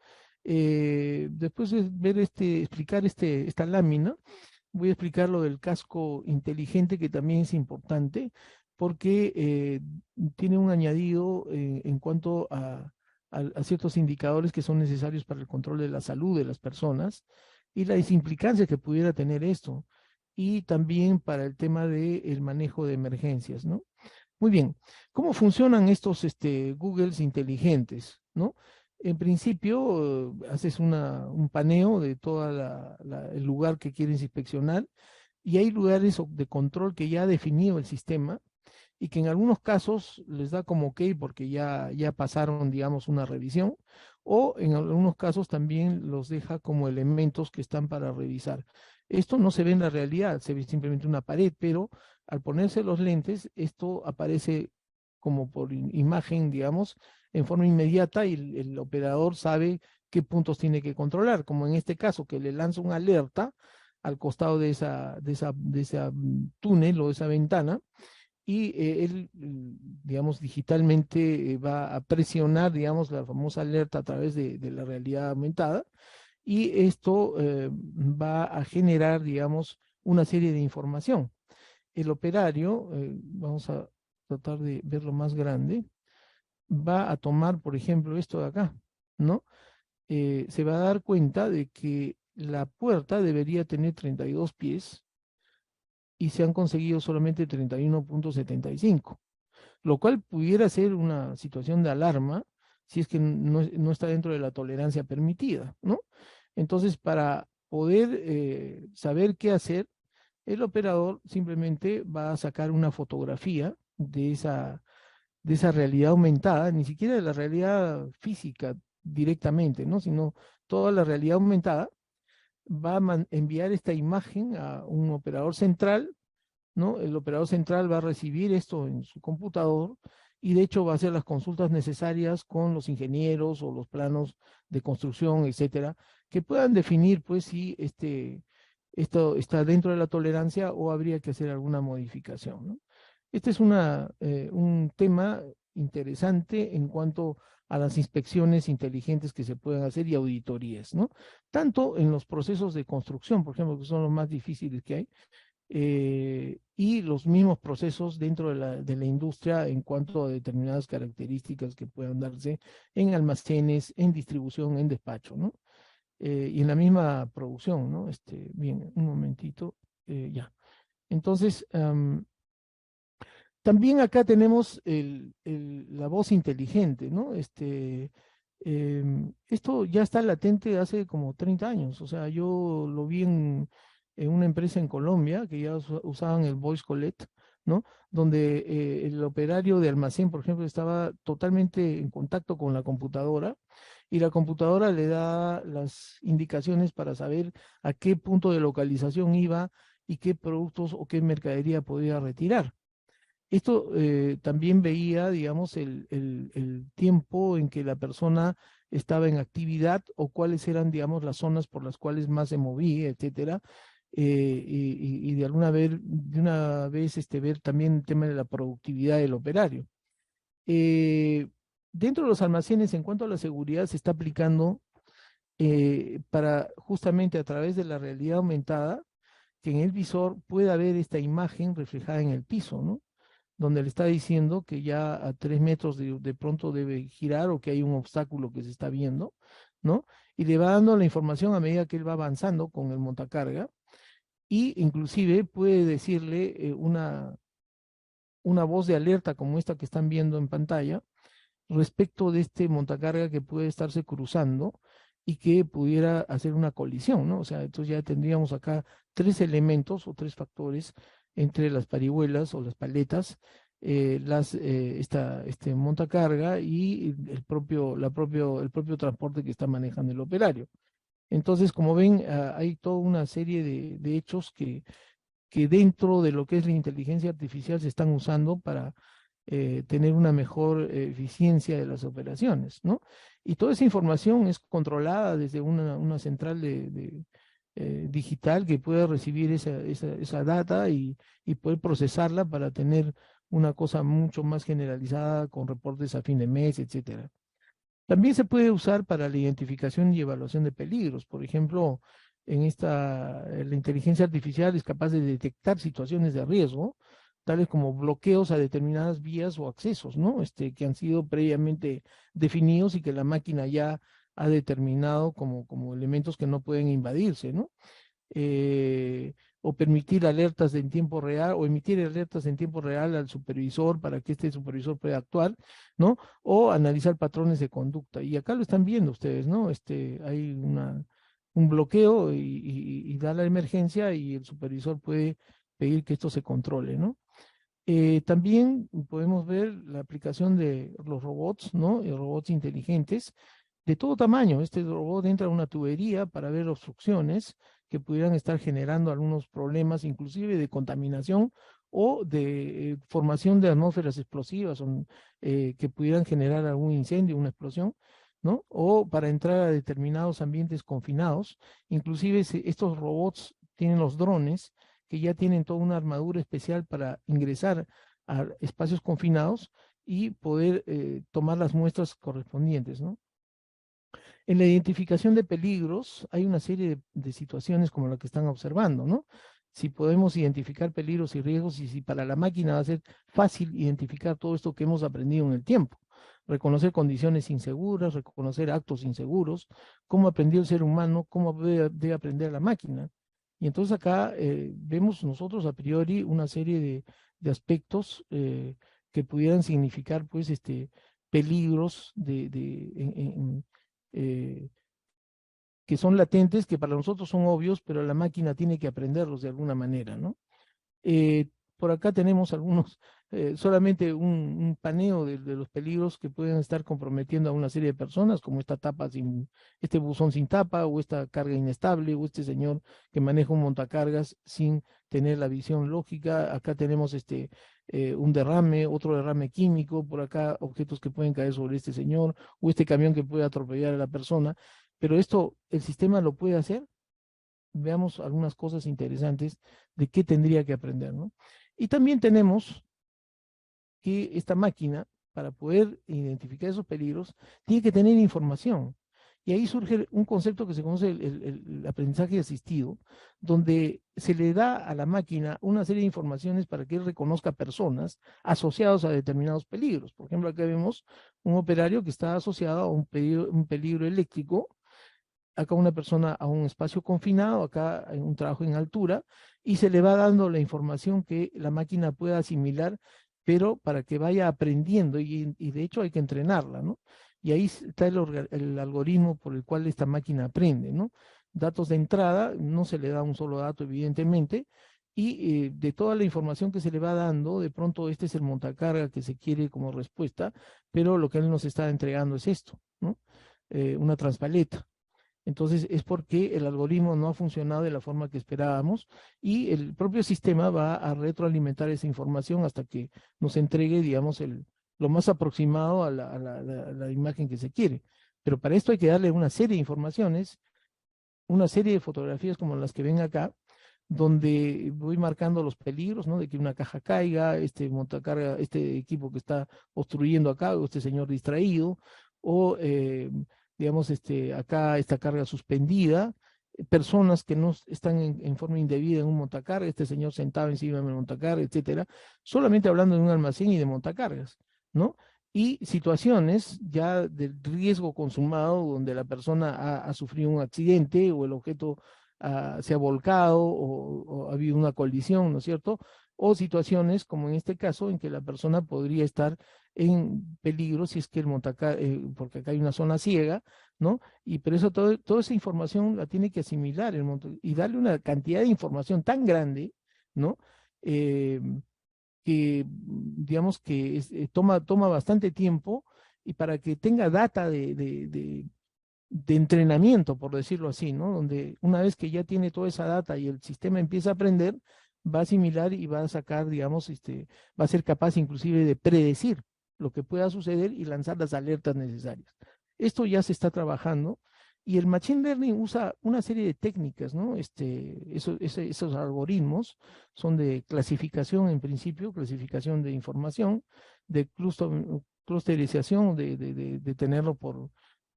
Después de ver explicar esta lámina, voy a explicar lo del casco inteligente, que también es importante, porque tiene un añadido en cuanto a ciertos indicadores que son necesarios para el control de la salud de las personas y las implicancias que pudiera tener esto, y también para el tema del manejo de emergencias, ¿no? Muy bien, ¿cómo funcionan estos Googles inteligentes, ¿no? En principio, haces un paneo de todo el lugar que quieres inspeccionar, y hay lugares de control que ya ha definido el sistema y que en algunos casos les da como ok porque ya pasaron, digamos, una revisión, o en algunos casos también los deja como elementos que están para revisar. Esto no se ve en la realidad, se ve simplemente una pared, pero al ponerse los lentes, esto aparece como por imagen, digamos, en forma inmediata, y el operador sabe qué puntos tiene que controlar, como en este caso, que le lanza una alerta al costado de esa túnel o de esa ventana, y él, digamos, digitalmente va a presionar, digamos, la famosa alerta a través de la realidad aumentada, y esto va a generar, digamos, una serie de información. El operario, vamos a tratar de verlo más grande, va a tomar, por ejemplo, esto de acá, ¿no? Se va a dar cuenta de que la puerta debería tener 32 pies y se han conseguido solamente 31.75, lo cual pudiera ser una situación de alarma si es que no está dentro de la tolerancia permitida, ¿no? Entonces, para poder saber qué hacer, el operador simplemente va a sacar una fotografía de esa realidad aumentada, ni siquiera de la realidad física directamente, ¿no? Sino toda la realidad aumentada. Va a enviar esta imagen a un operador central, ¿no? El operador central va a recibir esto en su computador, y de hecho va a hacer las consultas necesarias con los ingenieros o los planos de construcción, etcétera, que puedan definir, pues, si esto está dentro de la tolerancia o habría que hacer alguna modificación, ¿no? Este es un tema interesante en cuanto a las inspecciones inteligentes que se pueden hacer y auditorías, ¿no? Tanto en los procesos de construcción, por ejemplo, que son los más difíciles que hay, y los mismos procesos dentro de la industria en cuanto a determinadas características que puedan darse en almacenes, en distribución, en despacho, ¿no? Y en la misma producción, ¿no? Bien, un momentito, ya. Entonces, también acá tenemos la voz inteligente, ¿no? Esto ya está latente hace como 30 años, o sea, yo lo vi en una empresa en Colombia que ya usaban el voice collect, ¿no? Donde el operario de almacén, por ejemplo, estaba totalmente en contacto con la computadora, y la computadora le da las indicaciones para saber a qué punto de localización iba y qué productos o qué mercadería podía retirar. Esto también veía, digamos, el tiempo en que la persona estaba en actividad, o cuáles eran, digamos, las zonas por las cuales más se movía, etcétera. Y de una vez ver también el tema de la productividad del operario. Dentro de los almacenes, en cuanto a la seguridad, se está aplicando para justamente a través de la realidad aumentada, que en el visor pueda ver esta imagen reflejada en el piso, ¿no? Donde le está diciendo que ya a 3 metros de pronto debe girar, o que hay un obstáculo que se está viendo, ¿no? Y le va dando la información a medida que él va avanzando con el montacarga, y inclusive puede decirle una voz de alerta como esta que están viendo en pantalla, respecto de este montacarga que puede estarse cruzando y que pudiera hacer una colisión, ¿no? O sea, entonces ya tendríamos acá 3 elementos o 3 factores entre las parihuelas o las paletas, este montacarga y el propio transporte que está manejando el operario. Entonces, como ven, hay toda una serie de hechos que dentro de lo que es la inteligencia artificial se están usando para tener una mejor eficiencia de las operaciones, ¿no? Y toda esa información es controlada desde una central digital que pueda recibir esa data y poder procesarla para tener una cosa mucho más generalizada con reportes a fin de mes, etcétera. También se puede usar para la identificación y evaluación de peligros. Por ejemplo, la inteligencia artificial es capaz de detectar situaciones de riesgo, tales como bloqueos a determinadas vías o accesos, ¿no? Que han sido previamente definidos y que la máquina ya ha determinado como elementos que no pueden invadirse, ¿no? O permitir alertas en tiempo real o emitir alertas en tiempo real al supervisor para que este supervisor pueda actuar, ¿no? O analizar patrones de conducta. Y acá lo están viendo ustedes, ¿no? Hay un bloqueo y da la emergencia y el supervisor puede pedir que esto se controle, ¿no? También podemos ver la aplicación de los robots, ¿no? Robots inteligentes de todo tamaño. Este robot entra a una tubería para ver obstrucciones que pudieran estar generando algunos problemas, inclusive de contaminación o de formación de atmósferas explosivas que pudieran generar algún incendio, una explosión, ¿no? O para entrar a determinados ambientes confinados. Inclusive estos robots tienen los drones que ya tienen toda una armadura especial para ingresar a espacios confinados y poder tomar las muestras correspondientes, ¿no? En la identificación de peligros hay una serie de situaciones como la que están observando, ¿no? Si podemos identificar peligros y riesgos y si para la máquina va a ser fácil identificar todo esto que hemos aprendido en el tiempo. Reconocer condiciones inseguras, reconocer actos inseguros, cómo aprendió el ser humano, cómo debe aprender la máquina. Y entonces acá vemos nosotros a priori una serie de aspectos que pudieran significar pues peligros que son latentes, que para nosotros son obvios, pero la máquina tiene que aprenderlos de alguna manera, ¿no? Por acá tenemos solamente un paneo de los peligros que pueden estar comprometiendo a una serie de personas, como este buzón sin tapa, o esta carga inestable, o este señor que maneja un montacargas sin tener la visión lógica. Acá tenemos un derrame, otro derrame químico, por acá objetos que pueden caer sobre este señor, o este camión que puede atropellar a la persona. Pero esto, ¿el sistema lo puede hacer? Veamos algunas cosas interesantes de qué tendría que aprender, ¿no? Y también tenemos que esta máquina, para poder identificar esos peligros, tiene que tener información. Y ahí surge un concepto que se conoce el aprendizaje asistido, donde se le da a la máquina una serie de informaciones para que él reconozca personas asociadas a determinados peligros. Por ejemplo, acá vemos un operario que está asociado a un peligro eléctrico, acá una persona a un espacio confinado, acá en un trabajo en altura, y se le va dando la información que la máquina pueda asimilar, pero para que vaya aprendiendo, y de hecho hay que entrenarla, ¿no? Y ahí está el algoritmo por el cual esta máquina aprende, ¿no? Datos de entrada, no se le da un solo dato, evidentemente, y de toda la información que se le va dando, de pronto este es el montacarga que se quiere como respuesta, pero lo que él nos está entregando es esto, ¿no? Una transpaleta. Entonces es porque el algoritmo no ha funcionado de la forma que esperábamos y el propio sistema va a retroalimentar esa información hasta que nos entregue, digamos, lo más aproximado a la imagen que se quiere. Pero para esto hay que darle una serie de informaciones, una serie de fotografías como las que ven acá, donde voy marcando los peligros, ¿no? De que una caja caiga, montacarga, este equipo que está obstruyendo acá, o este señor distraído, o digamos, acá esta carga suspendida, personas que no están en forma indebida en un montacarga, este señor sentado encima del montacarga, etcétera, solamente hablando de un almacén y de montacargas, ¿no? Y situaciones ya del riesgo consumado, donde la persona ha sufrido un accidente o el objeto se ha volcado o ha habido una colisión, ¿no es cierto? O situaciones como en este caso en que la persona podría estar en peligro si es que el montacarga, porque acá hay una zona ciega, ¿no? Pero eso, toda esa información la tiene que asimilar y darle una cantidad de información tan grande, ¿no? digamos que toma bastante tiempo, y para que tenga data de entrenamiento, por decirlo así, ¿no? Donde una vez que ya tiene toda esa data y el sistema empieza a aprender, va a asimilar y va a sacar, digamos, va a ser capaz inclusive de predecir lo que pueda suceder y lanzar las alertas necesarias. Esto ya se está trabajando, y el Machine Learning usa una serie de técnicas, ¿no? Esos algoritmos son de clasificación, en principio, clasificación de información, de clusterización, de tenerlo por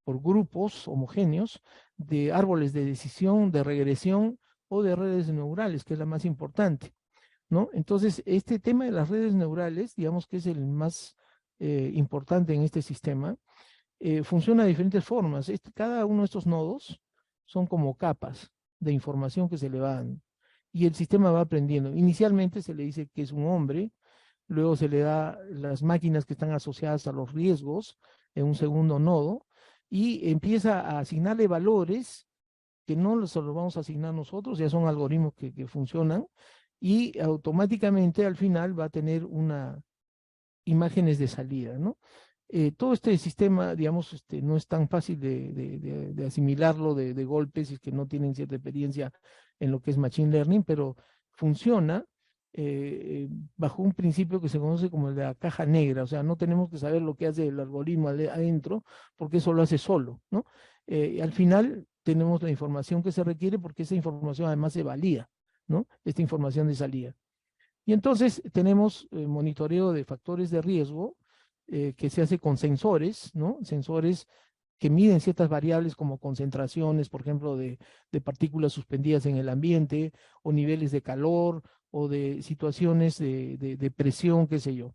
grupos homogéneos, de árboles de decisión, de regresión o de redes neurales, que es la más importante, ¿no? Entonces, este tema de las redes neurales, digamos que es el más importante en este sistema, funciona de diferentes formas. Cada uno de estos nodos son como capas de información que se le van, y el sistema va aprendiendo. Inicialmente se le dice que es un hombre, luego se le da las máquinas que están asociadas a los riesgos en un segundo nodo, y empieza a asignarle valores que no los vamos a asignar nosotros, ya son algoritmos que funcionan, y automáticamente al final va a tener imágenes de salida, ¿no? Todo este sistema, digamos, no es tan fácil de asimilarlo de golpes, si es que no tienen cierta experiencia en lo que es Machine Learning, pero funciona bajo un principio que se conoce como el de la caja negra. O sea, no tenemos que saber lo que hace el algoritmo adentro, porque eso lo hace solo, ¿no? Al final tenemos la información que se requiere, porque esa información además se valida, ¿no? Esta información de salida. Y entonces tenemos monitoreo de factores de riesgo, que se hace con sensores, ¿no? Sensores que miden ciertas variables como concentraciones, por ejemplo, de partículas suspendidas en el ambiente, o niveles de calor, o de situaciones de presión, qué sé yo.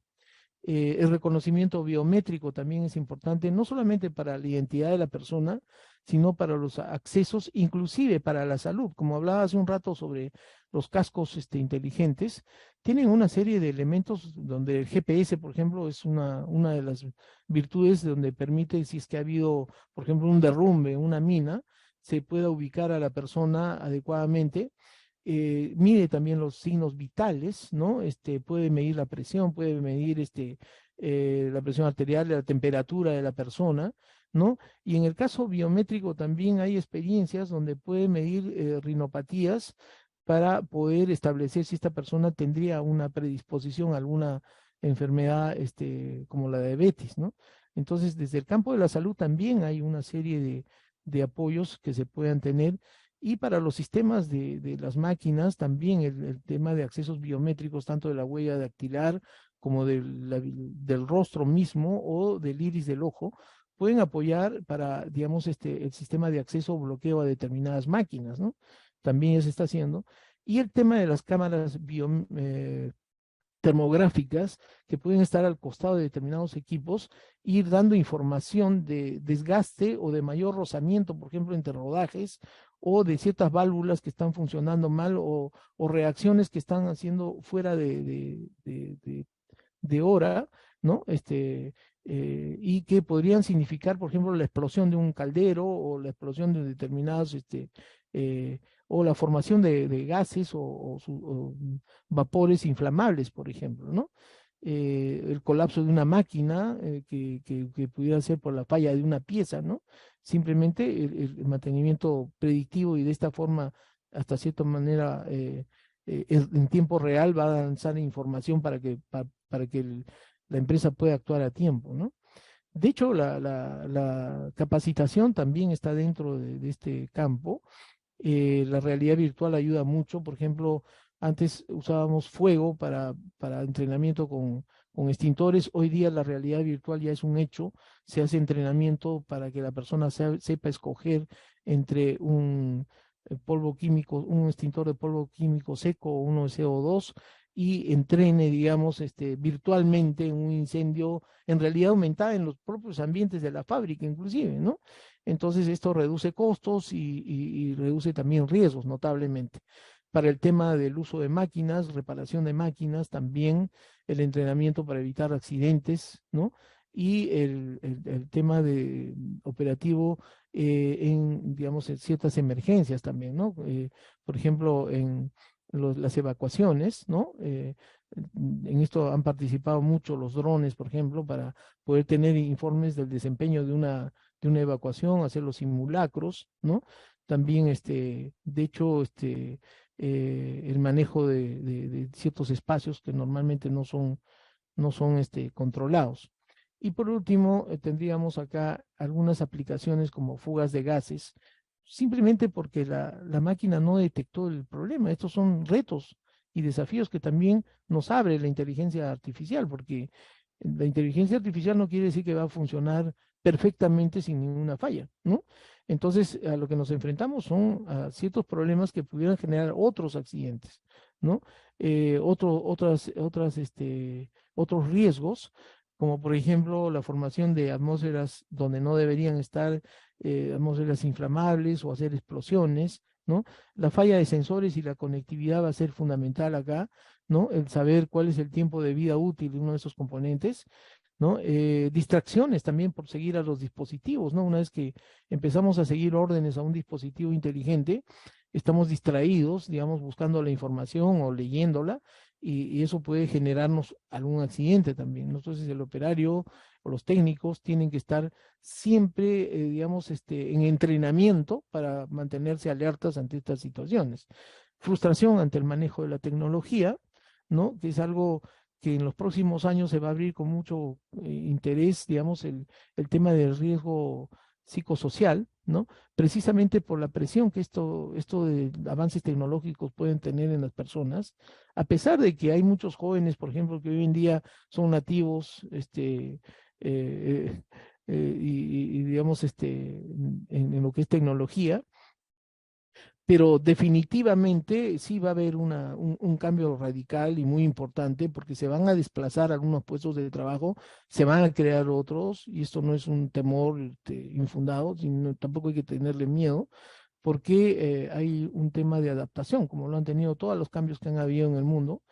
El reconocimiento biométrico también es importante, no solamente para la identidad de la persona, sino para los accesos, inclusive para la salud. Como hablaba hace un rato sobre los cascos inteligentes, tienen una serie de elementos donde el GPS, por ejemplo, es una de las virtudes, donde permite, si es que ha habido, por ejemplo, un derrumbe, una mina, se pueda ubicar a la persona adecuadamente. Mide también los signos vitales, ¿no? Puede medir la presión, puede medir la presión arterial, la temperatura de la persona, ¿no? Y en el caso biométrico también hay experiencias donde puede medir rinopatías, para poder establecer si esta persona tendría una predisposición a alguna enfermedad como la diabetes, ¿no? Entonces, desde el campo de la salud también hay una serie de apoyos que se puedan tener. Y para los sistemas de las máquinas también el tema de accesos biométricos, tanto de la huella dactilar como del rostro mismo o del iris del ojo, pueden apoyar para, digamos, el sistema de acceso o bloqueo a determinadas máquinas, ¿no? También ya se está haciendo. Y el tema de las cámaras termográficas, que pueden estar al costado de determinados equipos, ir dando información de desgaste o de mayor rozamiento, por ejemplo, entre rodajes, o de ciertas válvulas que están funcionando mal, o reacciones que están haciendo fuera de hora, ¿no? Y que podrían significar, por ejemplo, la explosión de un caldero, o la explosión de determinados, o la formación de gases o vapores inflamables, por ejemplo, ¿no? El colapso de una máquina, que pudiera ser por la falla de una pieza, ¿no? Simplemente el mantenimiento predictivo, y de esta forma, hasta cierta manera, en tiempo real, va a lanzar información para que la empresa pueda actuar a tiempo, ¿no? De hecho, la capacitación también está dentro de este campo. La realidad virtual ayuda mucho. Por ejemplo, antes usábamos fuego para entrenamiento con extintores. Hoy día la realidad virtual ya es un hecho. Se hace entrenamiento para que la persona sepa escoger entre un polvo químico, un extintor de polvo químico seco, o uno de CO2, y entrene, digamos, virtualmente en un incendio en realidad aumentada en los propios ambientes de la fábrica, inclusive, ¿no? Entonces esto reduce costos y reduce también riesgos notablemente. Para el tema del uso de máquinas, reparación de máquinas, también el entrenamiento para evitar accidentes, ¿no? Y el tema de operativo digamos, en ciertas emergencias también, ¿no? Por ejemplo, en las evacuaciones, ¿no? En esto han participado mucho los drones, por ejemplo, para poder tener informes del desempeño de una evacuación, hacer los simulacros, ¿no? También, de hecho, el manejo de ciertos espacios que normalmente no son controlados. Y por último, tendríamos acá algunas aplicaciones como fugas de gases, simplemente porque la máquina no detectó el problema. Estos son retos y desafíos que también nos abre la inteligencia artificial, porque la inteligencia artificial no quiere decir que va a funcionar perfectamente sin ninguna falla, ¿no? Entonces, a lo que nos enfrentamos son a ciertos problemas que pudieran generar otros accidentes, ¿no? Otros riesgos, como por ejemplo la formación de atmósferas donde no deberían estar, atmósferas inflamables o hacer explosiones, ¿no? La falla de sensores y la conectividad va a ser fundamental acá, ¿no? El saber cuál es el tiempo de vida útil de uno de esos componentes, ¿no? Distracciones también por seguir a los dispositivos, ¿no? Una vez que empezamos a seguir órdenes a un dispositivo inteligente, estamos distraídos, digamos, buscando la información o leyéndola, y eso puede generarnos algún accidente también, ¿no? Entonces el operario o los técnicos tienen que estar siempre, digamos, en entrenamiento para mantenerse alertas ante estas situaciones. Frustración ante el manejo de la tecnología, ¿no? Que es algo que en los próximos años se va a abrir con mucho interés, digamos, el tema del riesgo psicosocial, ¿no? Precisamente por la presión que esto de avances tecnológicos pueden tener en las personas, a pesar de que hay muchos jóvenes, por ejemplo, que hoy en día son nativos, y digamos, en lo que es tecnología, pero definitivamente sí va a haber un cambio radical y muy importante, porque se van a desplazar algunos puestos de trabajo, se van a crear otros, y esto no es un temor infundado, sino tampoco hay que tenerle miedo, porque hay un tema de adaptación, como lo han tenido todos los cambios que han habido en el mundo.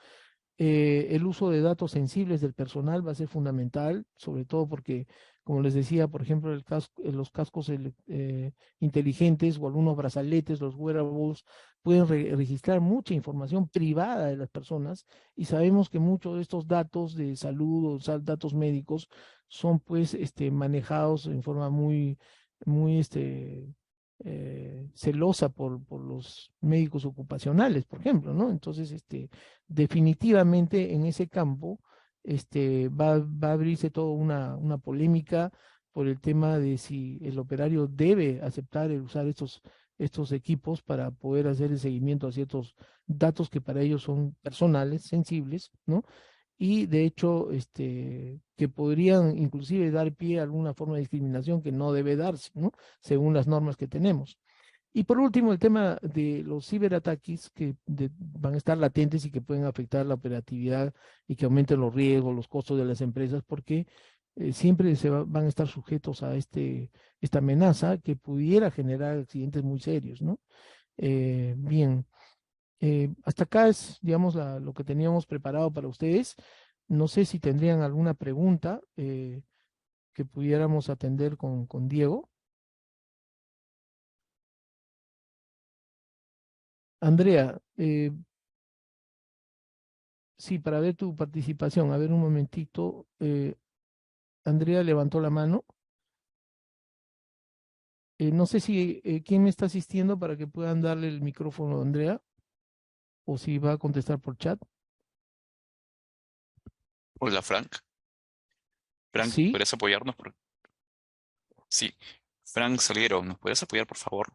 El uso de datos sensibles del personal va a ser fundamental, sobre todo porque, como les decía, por ejemplo, los cascos inteligentes o algunos brazaletes, los wearables, pueden registrar mucha información privada de las personas, y sabemos que muchos de estos datos de salud o datos médicos son pues manejados en forma muy, muy celosa por los médicos ocupacionales, por ejemplo, ¿no? Entonces, definitivamente en ese campo va a abrirse toda una polémica por el tema de si el operario debe aceptar el usar estos equipos para poder hacer el seguimiento a ciertos datos que para ellos son personales, sensibles, ¿no? Y de hecho, que podrían inclusive dar pie a alguna forma de discriminación que no debe darse, ¿no? Según las normas que tenemos. Y por último, el tema de los ciberataques que van a estar latentes y que pueden afectar la operatividad y que aumenten los riesgos, los costos de las empresas, porque siempre van a estar sujetos a esta amenaza que pudiera generar accidentes muy serios, ¿no? Bien, hasta acá es, digamos, lo que teníamos preparado para ustedes. No sé si tendrían alguna pregunta que pudiéramos atender con Diego. Andrea, sí, para ver tu participación. A ver un momentito. Andrea levantó la mano. No sé si quién me está asistiendo para que puedan darle el micrófono a Andrea, o si va a contestar por chat.
Hola, Frank. Frank,
Sí.
¿podrías apoyarnos? Sí. Frank Salguero, ¿nos puedes apoyar, por favor?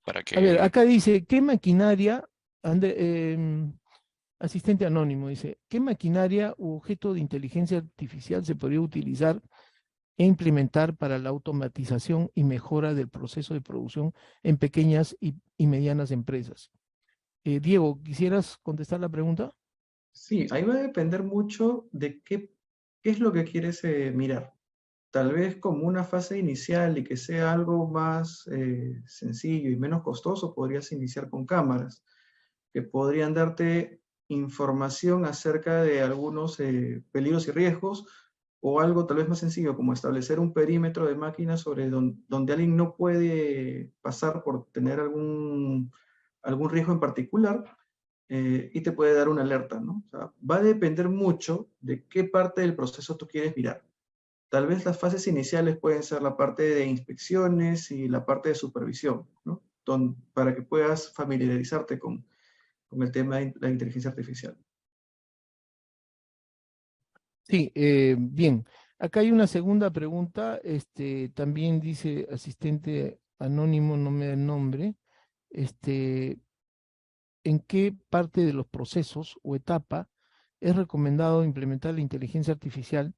Para
A ver,
que...
acá dice, ¿qué maquinaria, asistente anónimo, dice, ¿qué maquinaria u objeto de inteligencia artificial se podría utilizar e implementar para la automatización y mejora del proceso de producción en pequeñas y medianas empresas? Diego, ¿quisieras contestar la pregunta?
Sí, ahí va a depender mucho de qué es lo que quieres mirar. Tal vez como una fase inicial y que sea algo más sencillo y menos costoso, podrías iniciar con cámaras, que podrían darte información acerca de algunos peligros y riesgos, o algo tal vez más sencillo, como establecer un perímetro de máquina sobre donde alguien no puede pasar por tener algún riesgo en particular, y te puede dar una alerta, ¿no? O sea, va a depender mucho de qué parte del proceso tú quieres mirar. Tal vez las fases iniciales pueden ser la parte de inspecciones y la parte de supervisión, ¿no? Para que puedas familiarizarte con el tema de la inteligencia artificial.
Sí, bien. Acá hay una segunda pregunta. También dice asistente anónimo, no me da el nombre. ¿En qué parte de los procesos o etapa es recomendado implementar la inteligencia artificial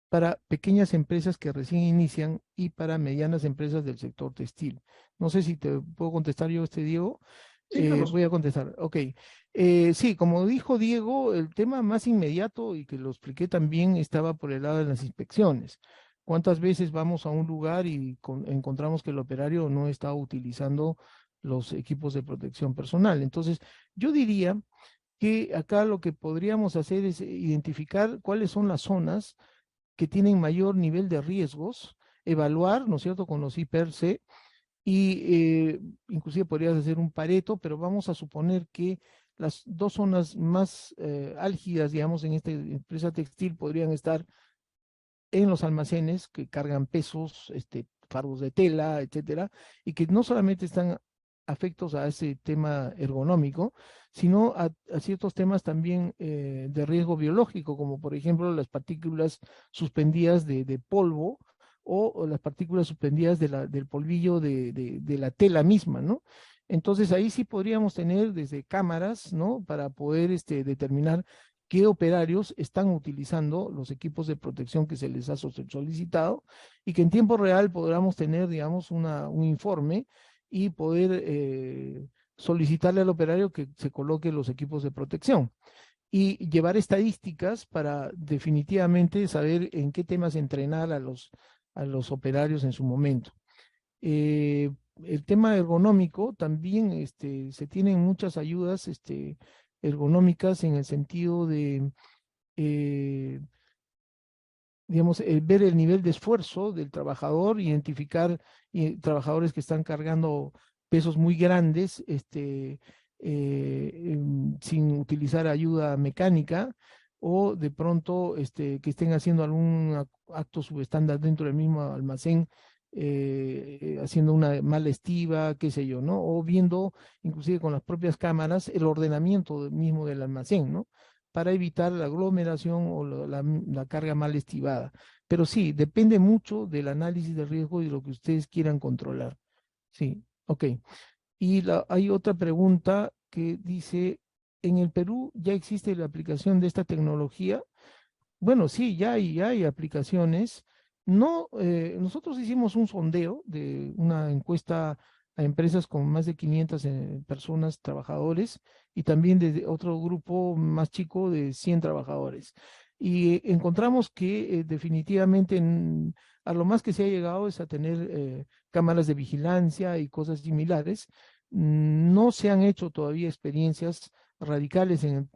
para pequeñas empresas que recién inician y para medianas empresas del sector textil? No sé si te puedo contestar yo, Diego.
Sí, Carlos.
Voy a contestar. Ok. Sí, como dijo Diego, el tema más inmediato, y que lo expliqué también, estaba por el lado de las inspecciones. ¿Cuántas veces vamos a un lugar y encontramos que el operario no está utilizando los equipos de protección personal? Entonces, yo diría que acá lo que podríamos hacer es identificar cuáles son las zonas que tienen mayor nivel de riesgos, evaluar, ¿no es cierto?, con los IPRC, y inclusive podrías hacer un Pareto, pero vamos a suponer que las dos zonas más álgidas, digamos, en esta empresa textil podrían estar en los almacenes que cargan pesos, fardos de tela, etcétera, y que no solamente están afectos a ese tema ergonómico, sino a ciertos temas también de riesgo biológico, como por ejemplo las partículas suspendidas de polvo o las partículas suspendidas del polvillo de la tela misma, ¿no? Entonces ahí sí podríamos tener desde cámaras, ¿no? Para poder determinar qué operarios están utilizando los equipos de protección que se les ha solicitado, y que en tiempo real podamos tener, digamos, un informe y poder solicitarle al operario que se coloque los equipos de protección y llevar estadísticas para definitivamente saber en qué temas entrenar a los operarios en su momento. El tema ergonómico también se tienen muchas ayudas ergonómicas en el sentido de, digamos, ver el nivel de esfuerzo del trabajador, identificar trabajadores que están cargando pesos muy grandes sin utilizar ayuda mecánica, o de pronto que estén haciendo algún acto subestándar dentro del mismo almacén, haciendo una mala estiva, qué sé yo, ¿no? O viendo, inclusive con las propias cámaras, el ordenamiento mismo del almacén, ¿no? Para evitar la aglomeración o la carga mal estivada. Pero sí, depende mucho del análisis de riesgo y de lo que ustedes quieran controlar. Sí, ok. Y hay otra pregunta que dice, ¿en el Perú ya existe la aplicación de esta tecnología? Bueno, sí, ya hay aplicaciones. No, nosotros hicimos un sondeo de una encuesta a empresas con más de 500 personas, trabajadores, y también de otro grupo más chico de 100 trabajadores. Y encontramos que definitivamente a lo más que se ha llegado es a tener cámaras de vigilancia y cosas similares. No se han hecho todavía experiencias radicales en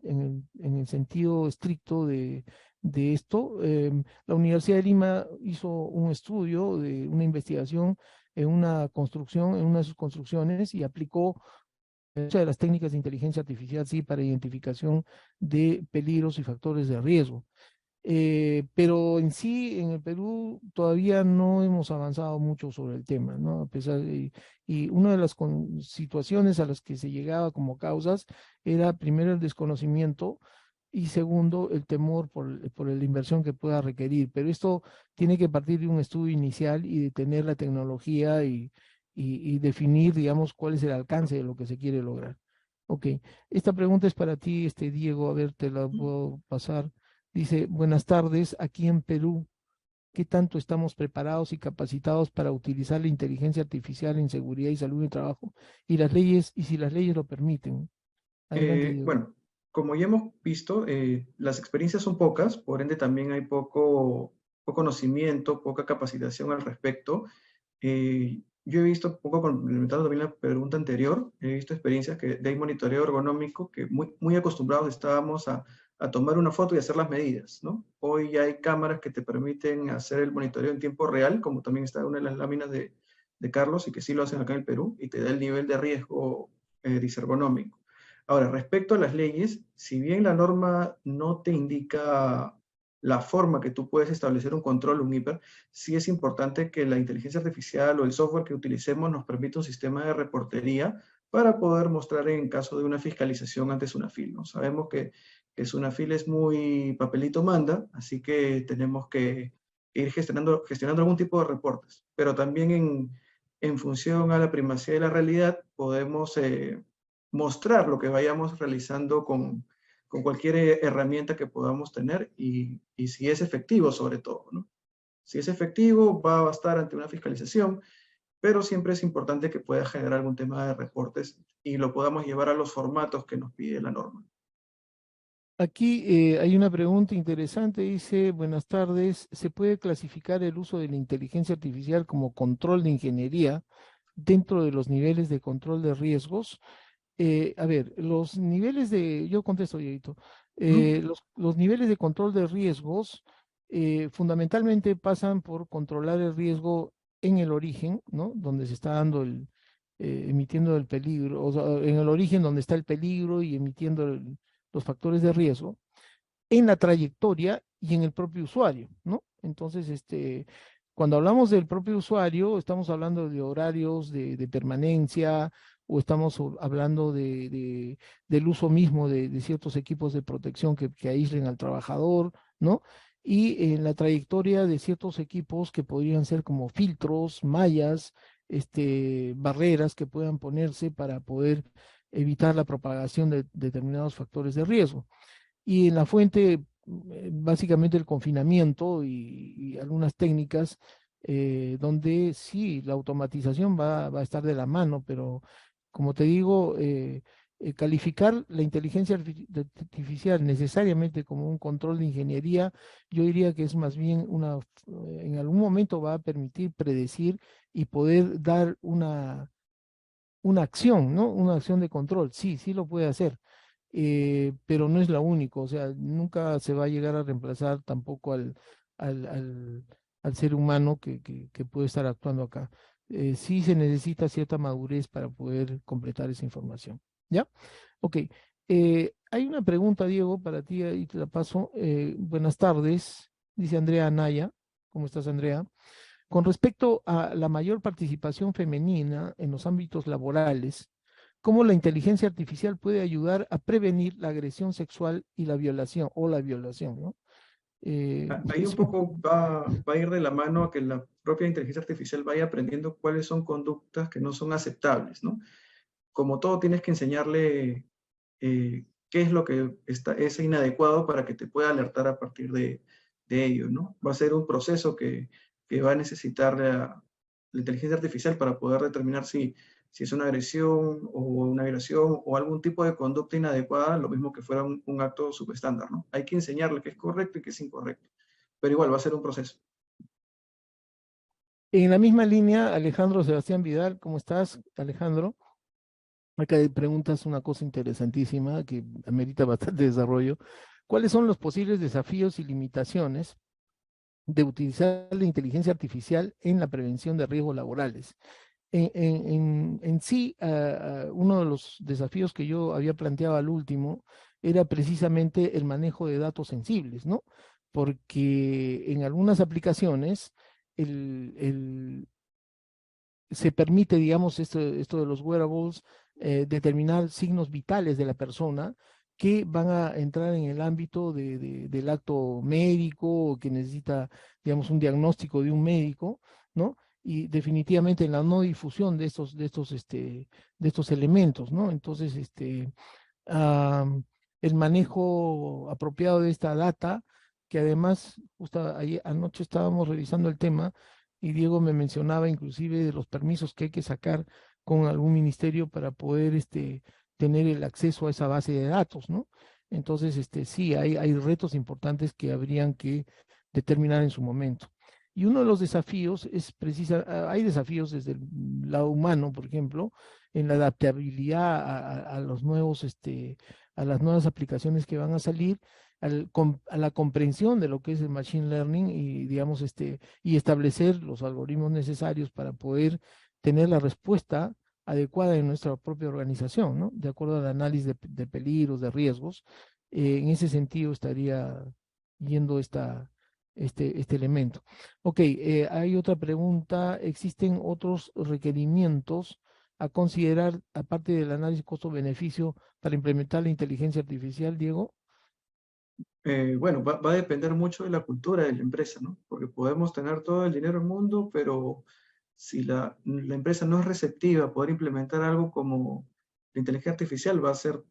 el sentido estricto de esto. La Universidad de Lima hizo un estudio de una investigación en una construcción, en una de sus construcciones, y aplicó muchas de las técnicas de inteligencia artificial, sí, para identificación de peligros y factores de riesgo. Pero en sí, en el Perú todavía no hemos avanzado mucho sobre el tema, ¿no? A pesar y una de las situaciones a las que se llegaba como causas era primero el desconocimiento, y segundo, el temor por la inversión que pueda requerir. Pero esto tiene que partir de un estudio inicial y de tener la tecnología y definir, digamos, cuál es el alcance de lo que se quiere lograr. Ok, esta pregunta es para ti, Diego, a ver, te la puedo pasar. Dice, buenas tardes, aquí en Perú, ¿qué tanto estamos preparados y capacitados para utilizar la inteligencia artificial en seguridad y salud en el trabajo? Y las leyes, y si las leyes lo permiten. Adelante, Diego.
Bueno, como ya hemos visto, las experiencias son pocas, por ende también hay poco conocimiento, poca capacitación al respecto. Yo he visto, poco complementando también la pregunta anterior, he visto experiencias de monitoreo ergonómico que muy acostumbrados estábamos a tomar una foto y hacer las medidas, ¿no? Hoy ya hay cámaras que te permiten hacer el monitoreo en tiempo real, como también está una de las láminas de Carlos, y que sí lo hacen acá en el Perú, y te da el nivel de riesgo disergonómico. Ahora, respecto a las leyes, si bien la norma no te indica la forma que tú puedes establecer un control, un hiper, sí es importante que la inteligencia artificial o el software que utilicemos nos permita un sistema de reportería para poder mostrar en caso de una fiscalización ante SUNAFIL, ¿no? Sabemos que SUNAFIL es muy papelito manda, así que tenemos que ir gestionando algún tipo de reportes, pero también en función a la primacía de la realidad podemos mostrar lo que vayamos realizando con cualquier herramienta que podamos tener y si es efectivo sobre todo, ¿no? Si es efectivo, va a bastar ante una fiscalización, pero siempre es importante que pueda generar algún tema de reportes y lo podamos llevar a los formatos que nos pide la norma.
Aquí hay una pregunta interesante, dice, buenas tardes, ¿se puede clasificar el uso de la inteligencia artificial como control de ingeniería dentro de los niveles de control de riesgos? A ver, los niveles de, yo contesto, Dieguito, los niveles de control de riesgos fundamentalmente pasan por controlar el riesgo en el origen, ¿no? Donde se está dando emitiendo el peligro, o sea, en el origen donde está el peligro y emitiendo los factores de riesgo, en la trayectoria y en el propio usuario, ¿no? Entonces, cuando hablamos del propio usuario, estamos hablando de horarios de permanencia, o estamos hablando del uso mismo de ciertos equipos de protección que aíslen al trabajador, ¿no? Y en la trayectoria de ciertos equipos que podrían ser como filtros, mallas, barreras que puedan ponerse para poder evitar la propagación de determinados factores de riesgo. Y en la fuente, básicamente el confinamiento y algunas técnicas donde sí, la automatización va a estar de la mano, pero como te digo, calificar la inteligencia artificial necesariamente como un control de ingeniería, yo diría que es más bien en algún momento va a permitir predecir y poder dar una acción, ¿no? Una acción de control, sí, sí lo puede hacer, pero no es la única, o sea, nunca se va a llegar a reemplazar tampoco al, al, al ser humano que puede estar actuando acá. Sí se necesita cierta madurez para poder completar esa información, ¿ya? Ok, hay una pregunta, Diego, para ti, y te la paso. Buenas tardes, dice Andrea Anaya. ¿Cómo estás, Andrea? Con respecto a la mayor participación femenina en los ámbitos laborales, ¿cómo la inteligencia artificial puede ayudar a prevenir la agresión sexual y la violación, ¿no?
Ahí un poco va a ir de la mano a que la propia inteligencia artificial vaya aprendiendo cuáles son conductas que no son aceptables, ¿no? Como todo, tienes que enseñarle qué es lo que es inadecuado para que te pueda alertar a partir de ello, ¿no? Va a ser un proceso que va a necesitar la inteligencia artificial para poder determinar si es una agresión o una violación o algún tipo de conducta inadecuada, lo mismo que fuera un acto subestándar, ¿no? Hay que enseñarle qué es correcto y qué es incorrecto, pero igual va a ser un proceso.
En la misma línea, Alejandro Sebastián Vidal, ¿cómo estás, Alejandro? Acá preguntas una cosa interesantísima que amerita bastante desarrollo. ¿Cuáles son los posibles desafíos y limitaciones de utilizar la inteligencia artificial en la prevención de riesgos laborales? En sí, uno de los desafíos que yo había planteado al último era precisamente el manejo de datos sensibles, ¿no? Porque en algunas aplicaciones se permite, digamos, esto de los wearables, determinar signos vitales de la persona que van a entrar en el ámbito del acto médico o que necesita, digamos, un diagnóstico de un médico, ¿no? Y definitivamente en la no difusión de estos elementos, ¿no? Entonces, el manejo apropiado de esta data, que además, justo anoche estábamos revisando el tema y Diego me mencionaba inclusive de los permisos que hay que sacar con algún ministerio para poder tener el acceso a esa base de datos, ¿no? Entonces, sí, hay retos importantes que habrían que determinar en su momento. Y uno de los desafíos es hay desafíos desde el lado humano, por ejemplo, en la adaptabilidad a los nuevos, a las nuevas aplicaciones que van a salir, a la comprensión de lo que es el machine learning y, digamos, y establecer los algoritmos necesarios para poder tener la respuesta adecuada en nuestra propia organización, ¿no? De acuerdo al análisis de peligros, de riesgos. En ese sentido estaría yendo este elemento. Ok, hay otra pregunta. ¿Existen otros requerimientos a considerar, aparte del análisis costo-beneficio, para implementar la inteligencia artificial, Diego?
Bueno, va a depender mucho de la cultura de la empresa, ¿no? Porque podemos tener todo el dinero del mundo, pero si la empresa no es receptiva a poder implementar algo como la inteligencia artificial, va a ser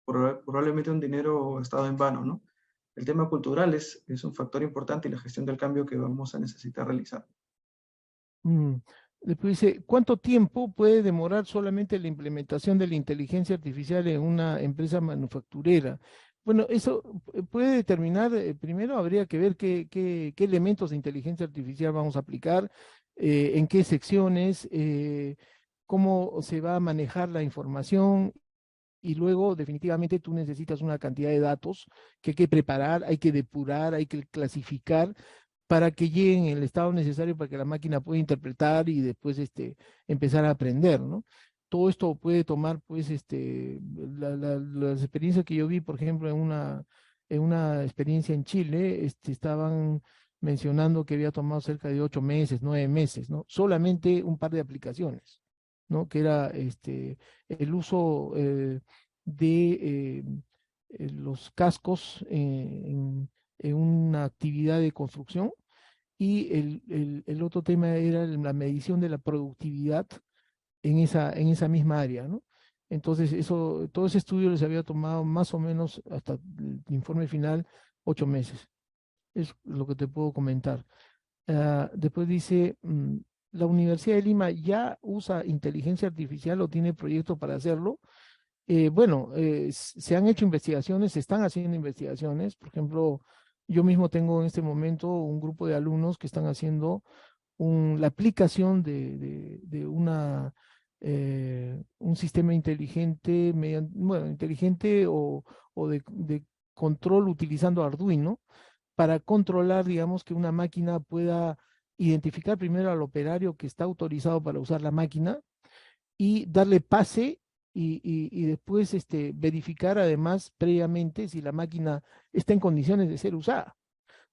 probablemente un dinero gastado en vano, ¿no? El tema cultural es un factor importante y la gestión del cambio que vamos a necesitar realizar.
Después dice, ¿cuánto tiempo puede demorar solamente la implementación de la inteligencia artificial en una empresa manufacturera? Bueno, eso puede determinar, primero habría que ver qué elementos de inteligencia artificial vamos a aplicar, en qué secciones, cómo se va a manejar la información. Y luego, definitivamente, tú necesitas una cantidad de datos que hay que preparar, hay que depurar, hay que clasificar para que lleguen en el estado necesario para que la máquina pueda interpretar y después empezar a aprender, ¿no? Todo esto puede tomar, pues, las experiencias que yo vi, por ejemplo, en una experiencia en Chile, estaban mencionando que había tomado cerca de 8 meses, 9 meses, ¿no? Solamente un par de aplicaciones, ¿no? Que era el uso de los cascos en una actividad de construcción, y el otro tema era la medición de la productividad en esa misma área, ¿no? Entonces, todo ese estudio les había tomado más o menos hasta el informe final 8 meses. Es lo que te puedo comentar. Después dice, ¿la Universidad de Lima ya usa inteligencia artificial o tiene proyectos para hacerlo? Bueno, se han hecho investigaciones, se están haciendo investigaciones. Por ejemplo, yo mismo tengo en este momento un grupo de alumnos que están haciendo la aplicación de un sistema inteligente, bueno, inteligente o de control utilizando Arduino para controlar, digamos, que una máquina pueda identificar primero al operario que está autorizado para usar la máquina y darle pase y después verificar además previamente si la máquina está en condiciones de ser usada,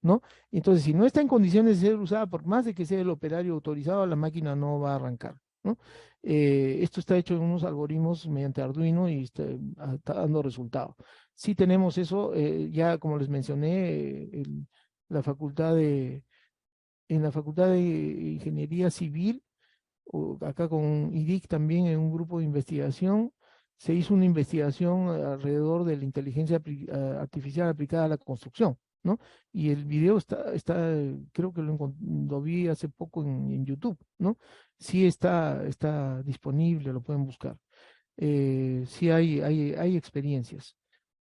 ¿no? Entonces, si no está en condiciones de ser usada, por más de que sea el operario autorizado, la máquina no va a arrancar, ¿no? Esto está hecho en unos algoritmos mediante Arduino y está dando resultado. Sí tenemos eso, ya como les mencioné, la facultad en la Facultad de Ingeniería Civil, acá con IDIC también en un grupo de investigación, se hizo una investigación alrededor de la inteligencia artificial aplicada a la construcción, ¿no? Y el video creo que lo vi hace poco en YouTube, ¿no? Sí está disponible, lo pueden buscar. Sí hay experiencias.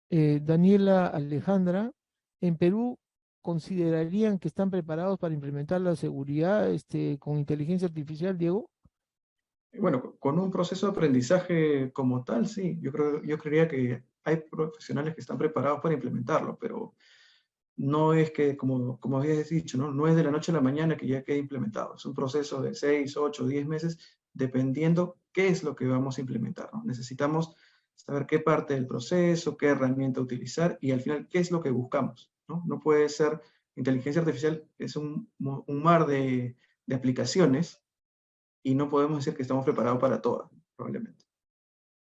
Daniela Alejandra, en Perú, ¿considerarían que están preparados para implementar la seguridad con inteligencia artificial, Diego?
Bueno, con un proceso de aprendizaje como tal, sí, yo creería que hay profesionales que están preparados para implementarlo, pero no es que, como habías dicho, ¿no? No es de la noche a la mañana que ya quede implementado. Es un proceso de 6, 8, 10 meses, dependiendo qué es lo que vamos a implementar, ¿no? Necesitamos saber qué parte del proceso, qué herramienta utilizar y al final qué es lo que buscamos, ¿no? No puede ser, inteligencia artificial es un mar de aplicaciones y no podemos decir que estamos preparados para todas, probablemente.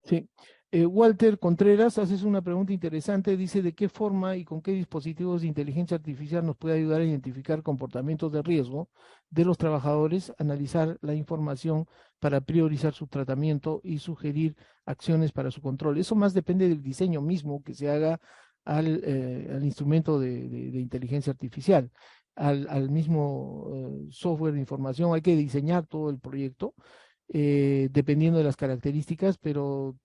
Sí. Walter Contreras, haces una pregunta interesante, dice, ¿de qué forma y con qué dispositivos de inteligencia artificial nos puede ayudar a identificar comportamientos de riesgo de los trabajadores, analizar la información para priorizar su tratamiento y sugerir acciones para su control? Eso más depende del diseño mismo que se haga al instrumento de inteligencia artificial, al mismo software de información. Hay que diseñar todo el proyecto dependiendo de las características, pero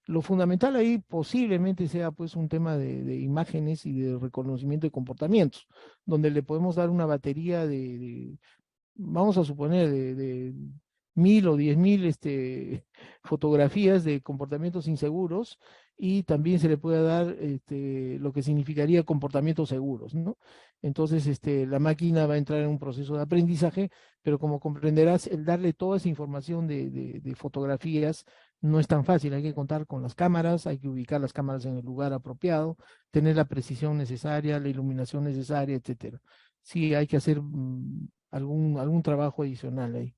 lo fundamental ahí posiblemente sea pues un tema de imágenes y de reconocimiento de comportamientos, donde le podemos dar una batería vamos a suponer, 1000 o 10.000 fotografías de comportamientos inseguros, y también se le puede dar lo que significaría comportamientos seguros, ¿no? Entonces, la máquina va a entrar en un proceso de aprendizaje, pero como comprenderás, el darle toda esa información de fotografías no es tan fácil. Hay que contar con las cámaras, hay que ubicar las cámaras en el lugar apropiado, tener la precisión necesaria, la iluminación necesaria, etcétera. Sí, hay que hacer algún trabajo adicional ahí.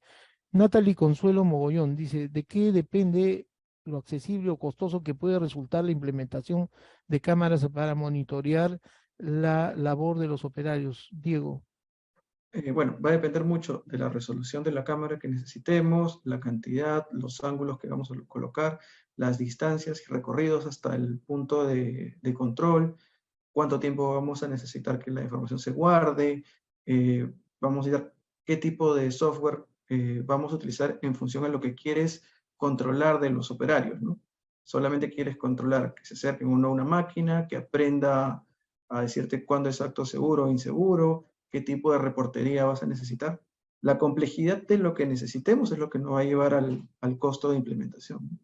Natalie Consuelo Mogollón dice, ¿de qué depende lo accesible o costoso que puede resultar la implementación de cámaras para monitorear la labor de los operarios? Diego.
Bueno, va a depender mucho de la resolución de la cámara que necesitemos, la cantidad, los ángulos que vamos a colocar, las distancias y recorridos hasta el punto de control, cuánto tiempo vamos a necesitar que la información se guarde, vamos a ver qué tipo de software vamos a utilizar en función a lo que quieres controlar de los operarios, ¿no? Solamente quieres controlar que se acerquen uno a una máquina, que aprenda a decirte cuándo es acto seguro o inseguro, qué tipo de reportería vas a necesitar. La complejidad de lo que necesitemos es lo que nos va a llevar al costo de implementación.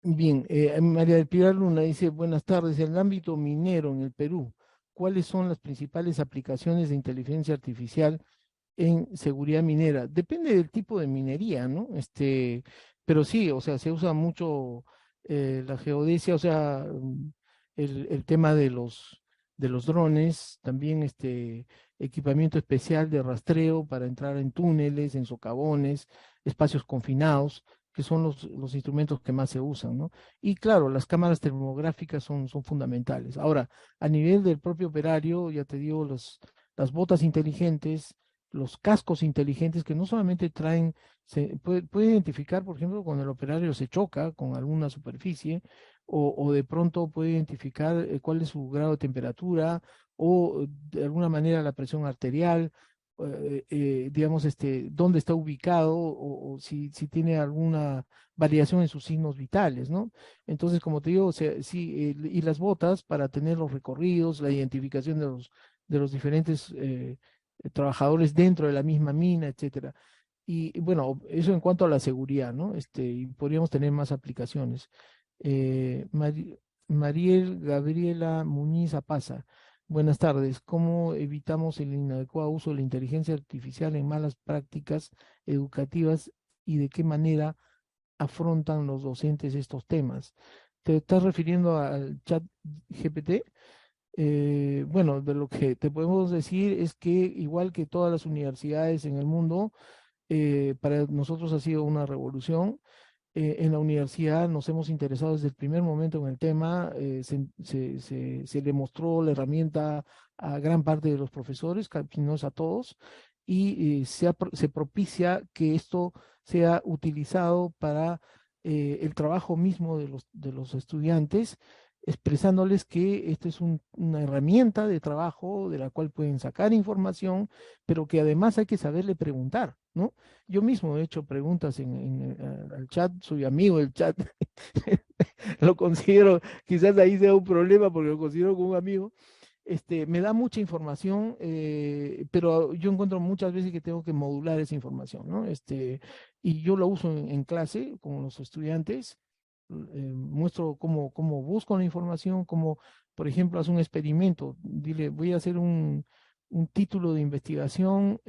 Bien, María del Pilar Luna dice, buenas tardes, en el ámbito minero en el Perú, ¿cuáles son las principales aplicaciones de inteligencia artificial en seguridad minera? Depende del tipo de minería, ¿no? Pero sí, o sea, se usa mucho la geodesia, o sea, el tema de los drones, también equipamiento especial de rastreo para entrar en túneles, en socavones, espacios confinados, que son los instrumentos que más se usan, ¿no? Y claro, las cámaras termográficas son fundamentales. Ahora, a nivel del propio operario, ya te digo, las botas inteligentes, los cascos inteligentes que no solamente traen, se puede identificar, por ejemplo, cuando el operario se choca con alguna superficie, o de pronto puede identificar cuál es su grado de temperatura, o de alguna manera la presión arterial, digamos, dónde está ubicado, o si tiene alguna variación en sus signos vitales, ¿no? Entonces, como te digo, o sea, sí, y las botas para tener los recorridos, la identificación de los diferentes trabajadores dentro de la misma mina, etcétera. Y bueno, eso en cuanto a la seguridad, ¿no? Y podríamos tener más aplicaciones. Mariel Gabriela Muñiz Apaza. Buenas tardes. ¿Cómo evitamos el inadecuado uso de la inteligencia artificial en malas prácticas educativas y de qué manera afrontan los docentes estos temas? ¿Te estás refiriendo al chat GPT? Bueno, de lo que te podemos decir es que igual que todas las universidades en el mundo, para nosotros ha sido una revolución. En la universidad nos hemos interesado desde el primer momento en el tema, se le mostró la herramienta a gran parte de los profesores, si no es a todos, y se propicia que esto sea utilizado para el trabajo mismo de los estudiantes, expresándoles que esta es una herramienta de trabajo de la cual pueden sacar información, pero que además hay que saberle preguntar, ¿no? Yo mismo he hecho preguntas al chat, soy amigo del chat, lo considero, quizás ahí sea un problema porque lo considero como un amigo. Me da mucha información, pero yo encuentro muchas veces que tengo que modular esa información, ¿no? Y yo lo uso en clase con los estudiantes, muestro cómo busco la información, cómo, por ejemplo, hace un experimento, dile, voy a hacer un título de investigación,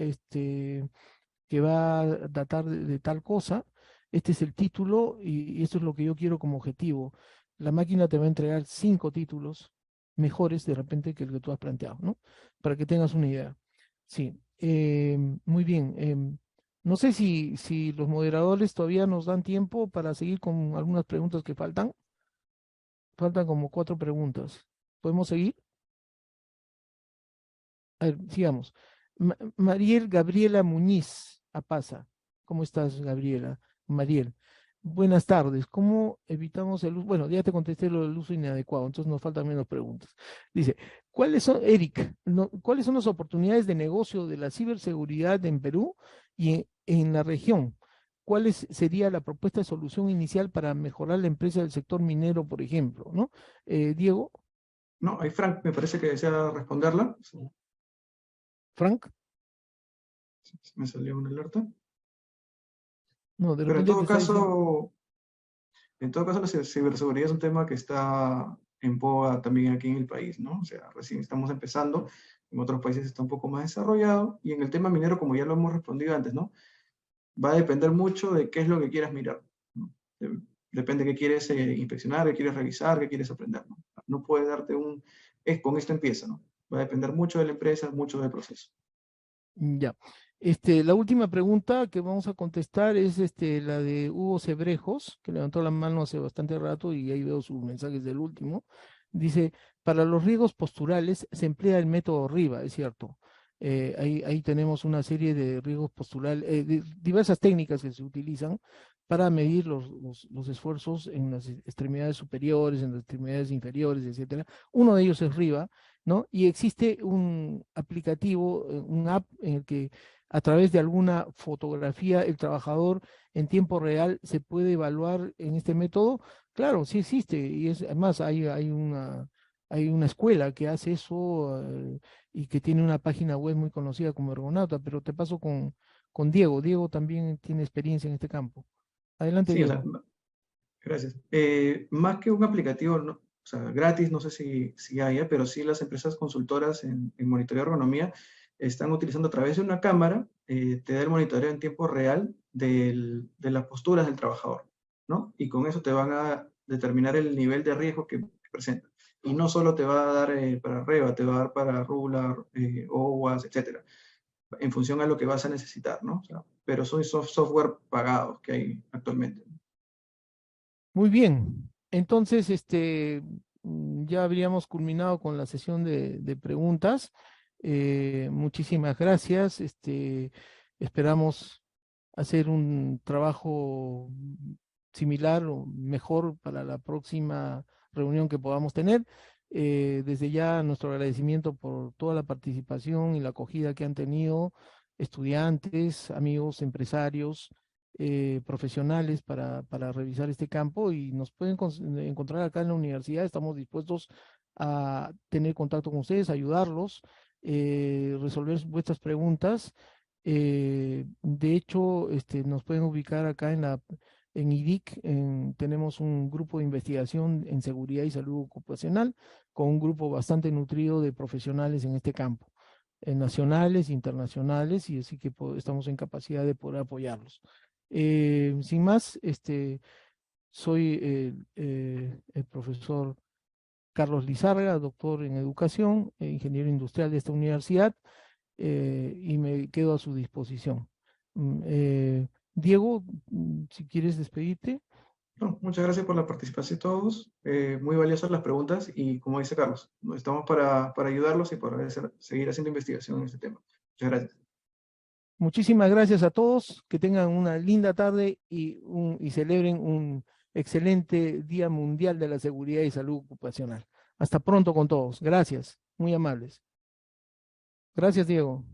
que va a datar de tal cosa, este es el título y esto es lo que yo quiero como objetivo. La máquina te va a entregar 5 títulos mejores de repente que el que tú has planteado, ¿no? Para que tengas una idea. Sí, muy bien. No sé si los moderadores todavía nos dan tiempo para seguir con algunas preguntas que faltan. Faltan como 4 preguntas. ¿Podemos seguir? A ver, sigamos. Mariel Gabriela Muñiz Apaza. ¿Cómo estás, Gabriela? Mariel. Buenas tardes. ¿Cómo evitamos el uso? Bueno, ya te contesté lo del uso inadecuado, entonces nos faltan menos preguntas. Dice, ¿cuáles son, Eric, cuáles son las oportunidades de negocio de la ciberseguridad en Perú y en la región? ¿Cuál sería la propuesta de solución inicial para mejorar la empresa del sector minero, por ejemplo? ¿No? Diego.
No, ahí Frank me parece que desea responderla.
Frank.
Me salió una alerta.
No, de
Pero
repente te está diciendo.
en todo caso, la ciberseguridad es un tema que está en boga también aquí en el país, ¿no? O sea, recién estamos empezando, en otros países está un poco más desarrollado, y en el tema minero, como ya lo hemos respondido antes, ¿no? Va a depender mucho de qué es lo que quieras mirar, ¿no? Depende de qué quieres inspeccionar, qué quieres revisar, qué quieres aprender, ¿no? No puede darte con esto empieza, ¿no? Va a depender mucho de la empresa, mucho del proceso.
Ya. La última pregunta que vamos a contestar es la de Hugo Cebrejos, que levantó la mano hace bastante rato y ahí veo sus mensajes del último. Dice, para los riegos posturales se emplea el método RIVA, es cierto. Ahí tenemos una serie de riegos posturales, diversas técnicas que se utilizan para medir los esfuerzos en las extremidades superiores, en las extremidades inferiores, etcétera. Uno de ellos es RIVA, ¿no? Y existe un aplicativo, un app en el que a través de alguna fotografía el trabajador en tiempo real se puede evaluar en este método. Claro, sí existe, y además hay una escuela que hace eso y que tiene una página web muy conocida como Ergonauta, pero te paso con Diego. Diego también tiene experiencia en este campo. Adelante,
Sí, o sea,
Diego.
gracias. Más que un aplicativo, o sea, gratis, no sé si haya, pero sí las empresas consultoras en monitoreo de ergonomía están utilizando a través de una cámara, te da el monitoreo en tiempo real de las posturas del trabajador, ¿no? Y con eso te van a determinar el nivel de riesgo que presenta. Y no solo te va a dar para REVA, te va a dar para Ruler, OWASP, etcétera, en función a lo que vas a necesitar, ¿no? O sea, pero son software pagados que hay actualmente.
Muy bien. Entonces, ya habríamos culminado con la sesión de preguntas. Muchísimas gracias. Esperamos hacer un trabajo similar o mejor para la próxima reunión que podamos tener. Desde ya nuestro agradecimiento por toda la participación y la acogida que han tenido estudiantes, amigos, empresarios, profesionales para revisar este campo, y nos pueden encontrar acá en la universidad. Estamos dispuestos a tener contacto con ustedes, ayudarlos, resolver vuestras preguntas. De hecho, nos pueden ubicar acá en IDIC. Tenemos un grupo de investigación en seguridad y salud ocupacional con un grupo bastante nutrido de profesionales en este campo, nacionales, internacionales, y así que estamos en capacidad de poder apoyarlos. Sin más, soy el profesor Carlos Lizárraga, doctor en educación, ingeniero industrial de esta universidad, y me quedo a su disposición. Diego, si quieres despedirte.
No, muchas gracias por la participación de todos. Muy valiosas las preguntas y como dice Carlos, estamos para ayudarlos y para seguir haciendo investigación en este tema. Muchas gracias.
Muchísimas gracias a todos, que tengan una linda tarde y celebren un excelente Día Mundial de la Seguridad y Salud Ocupacional. Hasta pronto con todos. Gracias, muy amables. Gracias, Diego.